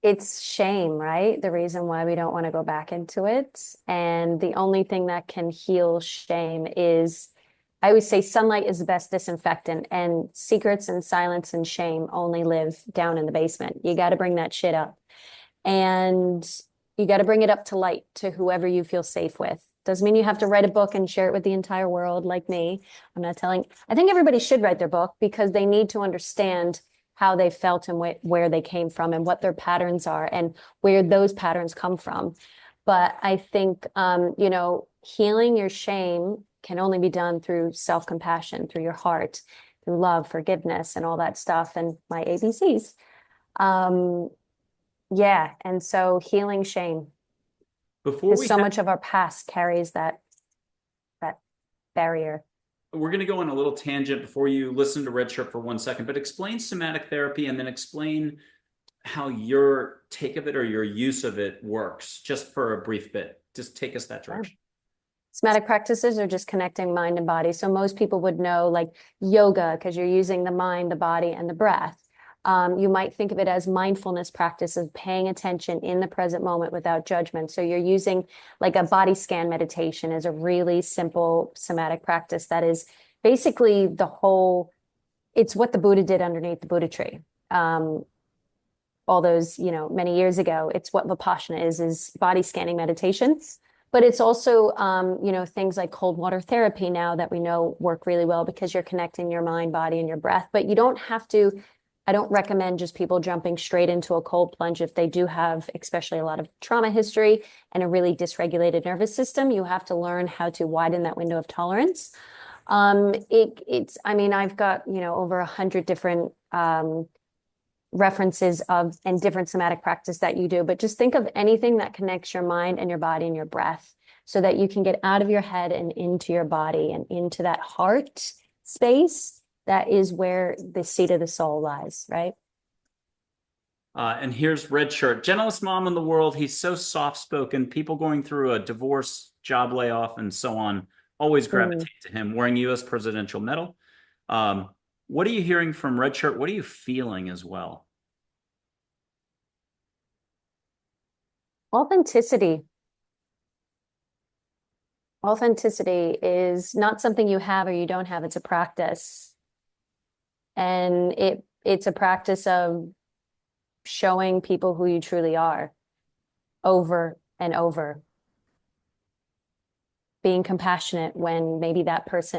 it's shame, right? The reason why we don't want to go back into it. And the only thing that can heal shame is, I always say, sunlight is the best disinfectant, and secrets and silence and shame only live down in the basement. You got to bring that shit up. And you got to bring it up to light to whoever you feel safe with. Doesn't mean you have to write a book and share it with the entire world like me. I'm not telling, I think everybody should write their book because they need to understand how they felt and where they came from and what their patterns are and where those patterns come from. But I think, healing your shame can only be done through self-compassion, through your heart, through love, forgiveness, and all that stuff, and my ABCs. Um, yeah, and so healing shame, Before because we so have, much of our past carries that barrier. we're going to go on a little tangent before you listen to Red Shirt for 1 second, but explain somatic therapy and then explain how your take of it or your use of it works just for a brief bit. Just take us that Yeah. direction. Somatic practices are just connecting mind and body. So most people would know like yoga because you're using the mind, the body, and the breath. You might think of it as mindfulness practices, paying attention in the present moment without judgment. So you're using like a body scan meditation is a really simple somatic practice that is basically it's what the Buddha did underneath the Buddha tree. Um, all those, many years ago. It's what Vipassana is body scanning meditation. But it's also, things like cold water therapy now that we know work really well because you're connecting your mind, body, and your breath. But you don't have to, I don't recommend just people jumping straight into a cold plunge if they do have, especially a lot of trauma history and a really dysregulated nervous system. You have to learn how to widen that window of tolerance. I mean, I've got, over 100 different references of and different somatic practice that you do, but just think of anything that connects your mind and your body and your breath so that you can get out of your head and into your body and into that heart space. That is where the seat of the soul lies, right? And here's Red Shirt, gentlest mom in the world. He's so soft-spoken. People going through a divorce, job layoff, and so on always gravitate to him. Wearing U.S. presidential medal. What are you hearing from Red Shirt? What are you feeling as well? Authenticity. Authenticity is not something you have or you don't have, it's a practice. And it's a practice of showing people who you truly are over and over. Being compassionate when maybe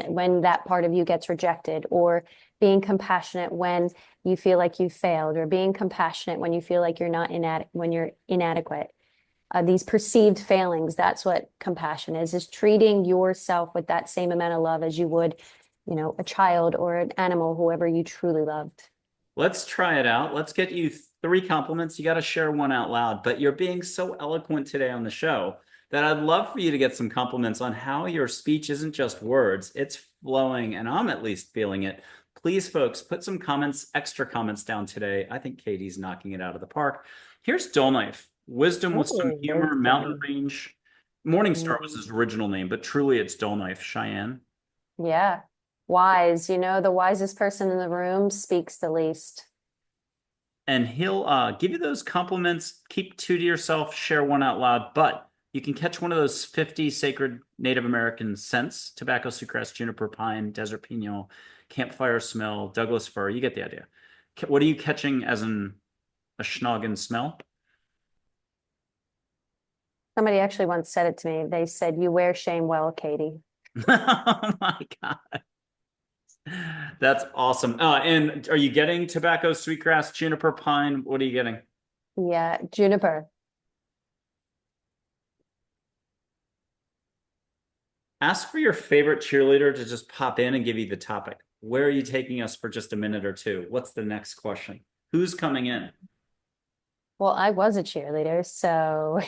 when that part of you gets rejected, or being compassionate when you feel like you failed, or being compassionate when you feel like when you're inadequate. These perceived failings, that's what compassion is treating yourself with that same amount of love as you would, a child or an animal, whoever you truly loved. Let's try it out. Let's get you 3 compliments. You got to share one out loud, but you're being so eloquent today on the show that I'd love for you to get some compliments on how your speech isn't just words, it's flowing, and I'm at least feeling it. Please, folks, put some comments, extra comments down today. I think Katie's knocking it out of the park. Here's Dull Knife. Wisdom with some Oh, humor, mountain wisdom. range. Morningstar was Mm, his original name, but truly it's Dull Knife, Cheyenne. yeah. Wise, the wisest person in the room speaks the least. And he'll give you those compliments. Keep 2 to yourself, share one out loud, but you can catch one of those 50 sacred Native American scents: tobacco, sucrase, juniper, pine, desert pino, campfire smell, Douglas fir. You get the idea. What are you catching as a schnoggin smell? Somebody actually once said it to me. They said, "You wear shame well, Katie." Oh my God. That's awesome. And are you getting tobacco, sweetgrass, juniper, pine? What are you getting? Yeah, juniper. Ask for your favorite cheerleader to just pop in and give you the topic. Where are you taking us for just a minute or two? What's the next question? Who's coming in? Well, I was a cheerleader, so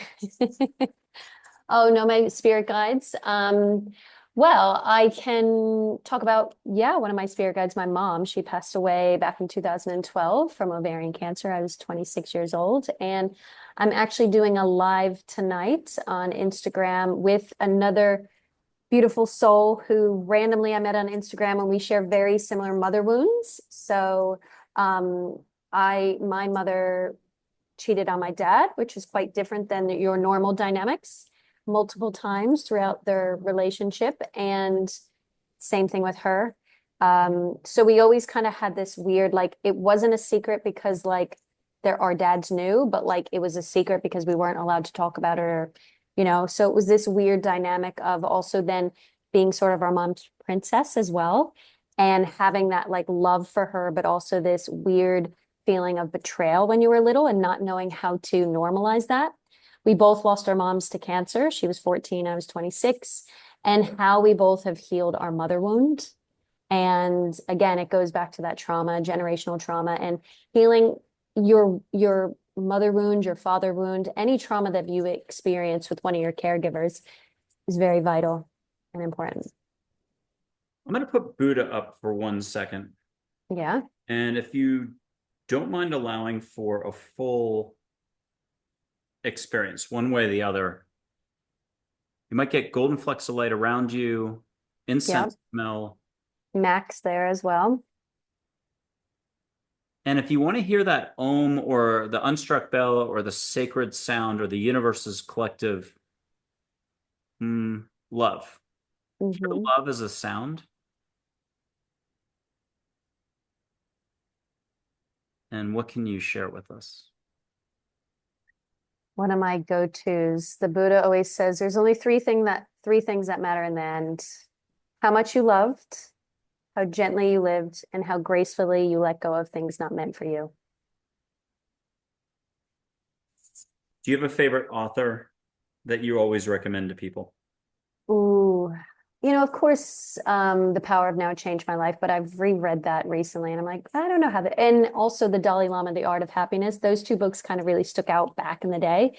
oh no, my spirit guides. Well, I can talk about, yeah, one of my spirit guides, my mom. She passed away back in 2012 from ovarian cancer. I was 26 years old, and I'm actually doing a live tonight on Instagram with another beautiful soul who randomly I met on Instagram, and we share very similar mother wounds. So, um, my mother cheated on my dad, which is quite different than your normal dynamics, multiple times throughout their relationship. And same thing with her. So we always kind of had this weird, like, it wasn't a secret because like our dads knew, but like it was a secret because we weren't allowed to talk about it, or, so it was this weird dynamic of also then being sort of our mom's princess as well, and having that like love for her, but also this weird feeling of betrayal when you were little and not knowing how to normalize that. We both lost our moms to cancer. She was 14, I was 26, and how we both have healed our mother wound. And again, it goes back to that trauma, generational trauma, and healing your mother wound, your father wound, any trauma that you experience with one of your caregivers is very vital and important. I'm going to put Buddha up for 1 second. Yeah. And if you don't mind allowing for a full experience, one way or the other, you might get golden flecks of light around you, Yeah. incense smell. Max there as well. And if you want to hear that Om or the unstruck bell or the sacred sound or the universe's collective love, hear Hmm. love as a sound. And what can you share with us? One of my go-tos. The Buddha always says there's only three things that matter in the end. How much you loved, how gently you lived, and how gracefully you let go of things not meant for you. Do you have a favorite author that you always recommend to people? Ooh, of course, The Power of Now changed my life, but I've reread that recently and I'm like, I don't know how that, and also the Dalai Lama, The Art of Happiness. Those two books kind of really stuck out back in the day.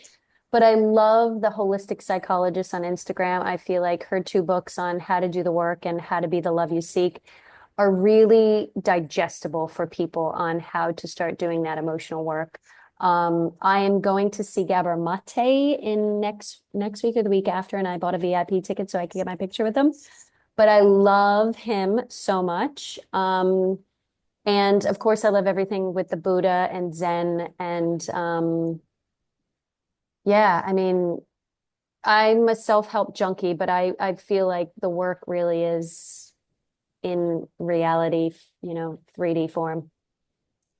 But I love the holistic psychologist on Instagram. I feel like her two books on how to do the work and how to be the love you seek are really digestible for people on how to start doing that emotional work. I am going to see Gabor Mate in next week or the week after, and I bought a VIP ticket so I can get my picture with him. But I love him so much. And of course, I love everything with the Buddha and Zen. And yeah, I mean, I'm a self-help junkie, but I feel like the work really is in reality, 3D form.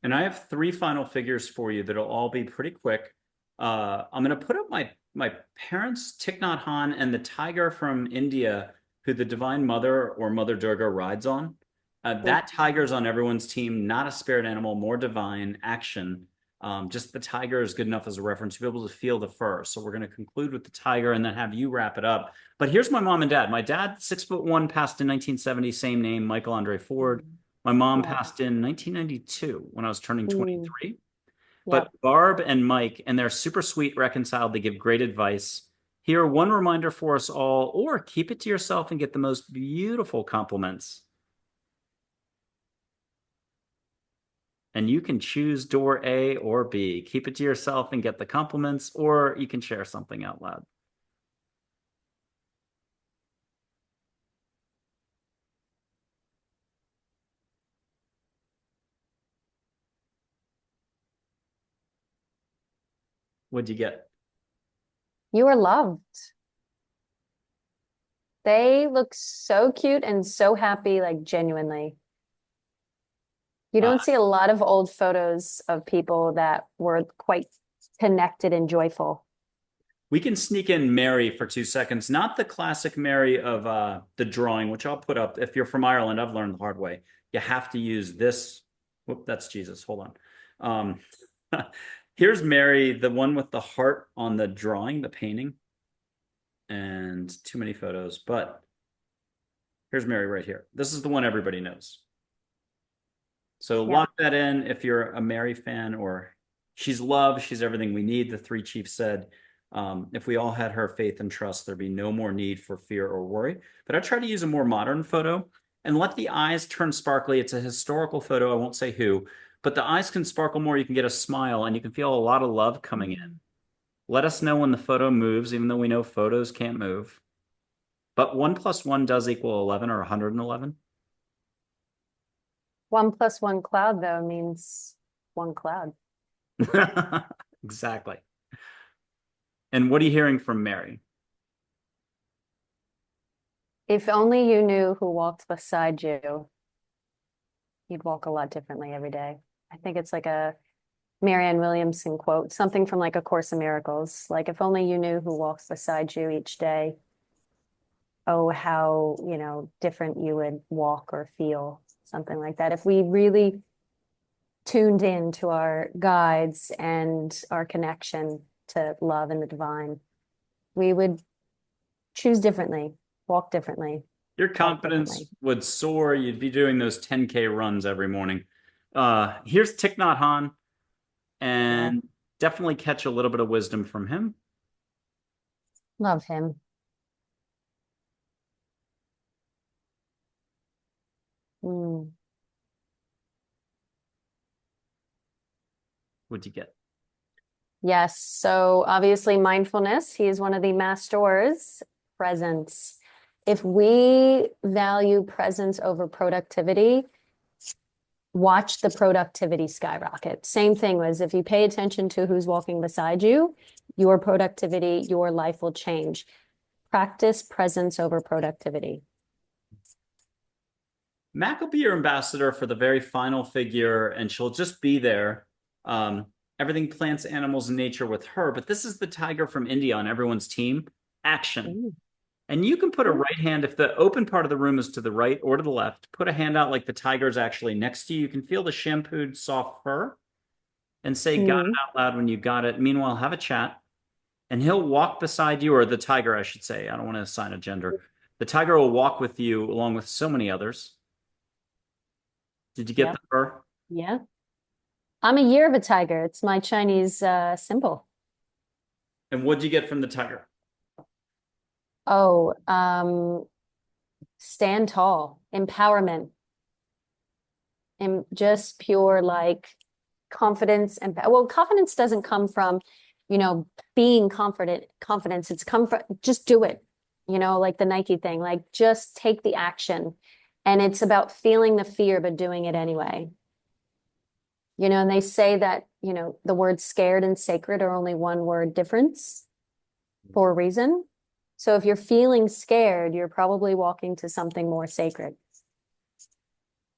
And I have three final figures for you that'll all be pretty quick. I'm going to put up my parents, Thich Nhat Hanh, and the tiger from India, who the Divine Mother or Mother Durga rides on. That tiger's on everyone's team, not a spirit animal, more divine action. Just the tiger is good enough as a reference to be able to feel the fur. So we're going to conclude with the tiger and then have you wrap it up. But here's my mom and dad. My dad, 6'1", passed in 1970, same name, Michael Andre Ford. My mom Yeah. passed in 1992 when I was turning 23. But Yep. Barb and Mike, and they're super sweet, reconciled. They give great advice. Here, one reminder for us all, or keep it to yourself and get the most beautiful compliments. And you can choose door A or B. Keep it to yourself and get the compliments, or you can share something out loud. What'd you get? You are loved. They look so cute and so happy, like genuinely. You Uh, don't see a lot of old photos of people that were quite connected and joyful. we can sneak in Mary for 2 seconds. Not the classic Mary of the drawing, which I'll put up. If you're from Ireland, I've learned the hard way. You have to use this. Whoop, that's Jesus. Hold on. Here's Mary, the one with the heart on the drawing, the painting. And too many photos, but here's Mary right here. This is the one everybody knows. So Yep. lock that in if you're a Mary fan, or she's love, she's everything we need, the three chiefs said. If we all had her faith and trust, there'd be no more need for fear or worry. But I try to use a more modern photo and let the eyes turn sparkly. It's a historical photo. I won't say who, but the eyes can sparkle more. You can get a smile and you can feel a lot of love coming in. Let us know when the photo moves, even though we know photos can't move. But 1 + 1 does equal 11 or 111. 1 + 1 cloud, though, means one cloud. Exactly. And what are you hearing from Mary? If only you knew who walked beside you, you'd walk a lot differently every day. I think it's like a Marianne Williamson quote, something from like A Course in Miracles. Like, if only you knew who walks beside you each day, oh, how, different you would walk or feel, something like that. If we really tuned in to our guides and our connection to love and the divine, we would choose differently, walk differently, Your talk confidence differently. would soar. You'd be doing those 10K runs every morning. Here's Thich Nhat Hanh, Yeah, and definitely catch a little bit of wisdom from him. love him. Mm. What'd you get? Yes. So obviously, mindfulness, he is one of the masters. Presence. If we value presence over productivity, watch the productivity skyrocket. Same thing was if you pay attention to who's walking beside you, your productivity, your life will change. Practice presence over productivity. Mac will be your ambassador for the very final figure, and she'll just be there. Um, Everything plants, animals, and nature with her. But this is the tiger from India on everyone's team. Action. Ooh. And you can put a right hand, if the open part of the room is to the right or to the left, put a hand out like the tiger is actually next to you. You can feel the shampooed, soft fur and say, got it Mm. out loud when you got it. Meanwhile, have a chat. And he'll walk beside you, or the tiger, I should say. I don't want to assign a gender. The tiger will walk with you along with so many others. Did you get the Yep. fur? Yeah. I'm a year of a tiger. It's my Chinese symbol. And what'd you get from the tiger? Oh, stand tall, empowerment, and just pure like confidence and well, confidence doesn't come from, being confident, confidence. It's come from just do it, like the Nike thing, like just take the action. And it's about feeling the fear, but doing it anyway. And they say that, the words scared and sacred are only one word difference for a reason. So if you're feeling scared, you're probably walking to something more sacred.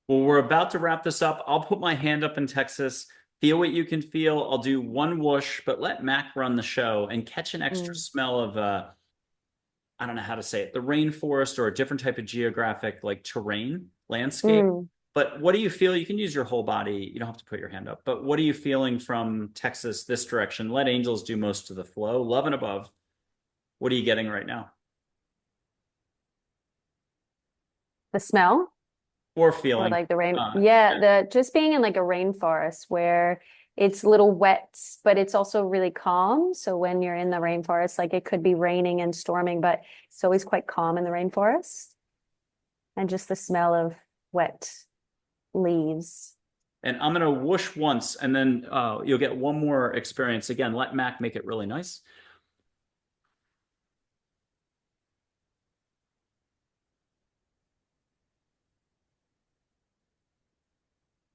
Well, we're about to wrap this up. I'll put my hand up in Texas. Feel what you can feel. I'll do one whoosh, but let Mac run the show and catch an extra Mm, smell of I don't know how to say it, the rainforest or a different type of geographic like terrain, landscape. mm. But what do you feel? You can use your whole body. You don't have to put your hand up. But what are you feeling from Texas this direction? Let angels do most of the flow. Love and above. What are you getting right now? The smell Or or feeling? like the rain. Uh, Yeah, the just being in like a rainforest where it's a little wet, but it's also really calm. So when you're in the rainforest, like it could be raining and storming, but it's always quite calm in the rainforest. And just the smell of wet leaves. and I'm gonna whoosh once, and then you'll get one more experience. Again, let Mac make it really nice.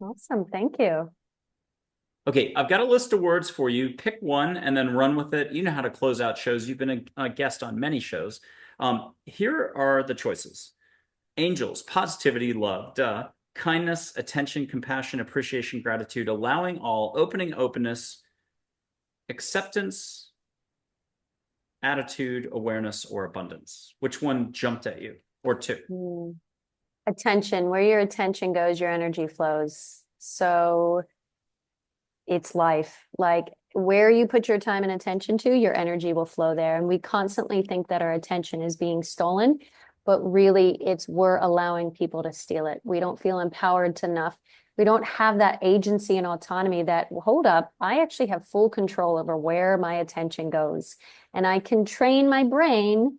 Awesome. Thank you. Okay, I've got a list of words for you. Pick one and then run with it. You know how to close out shows. You've been a guest on many shows. Here are the choices: angels, positivity, love, duh, kindness, attention, compassion, appreciation, gratitude, allowing all, opening, openness, acceptance, attitude, awareness, or abundance. Which one jumped at you? Or two? Hmm. Attention, where your attention goes, your energy flows. So it's life. Like where you put your time and attention to, your energy will flow there. And we constantly think that our attention is being stolen, but really it's we're allowing people to steal it. We don't feel empowered enough. We don't have that agency and autonomy that, hold up, I actually have full control over where my attention goes. And I can train my brain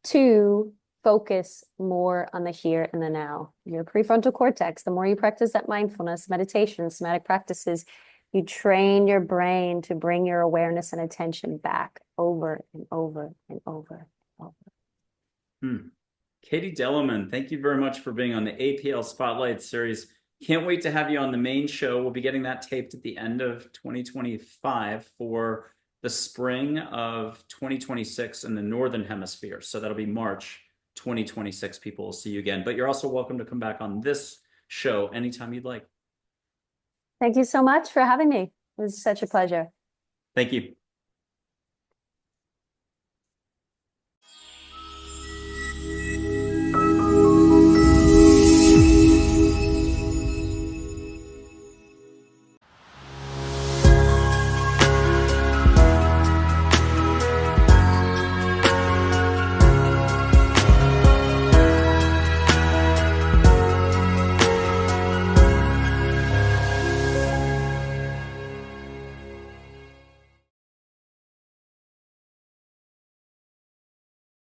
to focus more on the here and the now. Your prefrontal cortex, the more you practice that mindfulness, meditation, somatic practices, you train your brain to bring your awareness and attention back over and over and over and over. Hmm. KATIE DELIMON, thank you very much for being on the APL Spotlight series. Can't wait to have you on the main show. We'll be getting that taped at the end of 2025 for the spring of 2026 in the Northern Hemisphere. So that'll be March 2026. People will see you again. But you're also welcome to come back on this show anytime you'd like. Thank you so much for having me. It was such a pleasure. Thank you.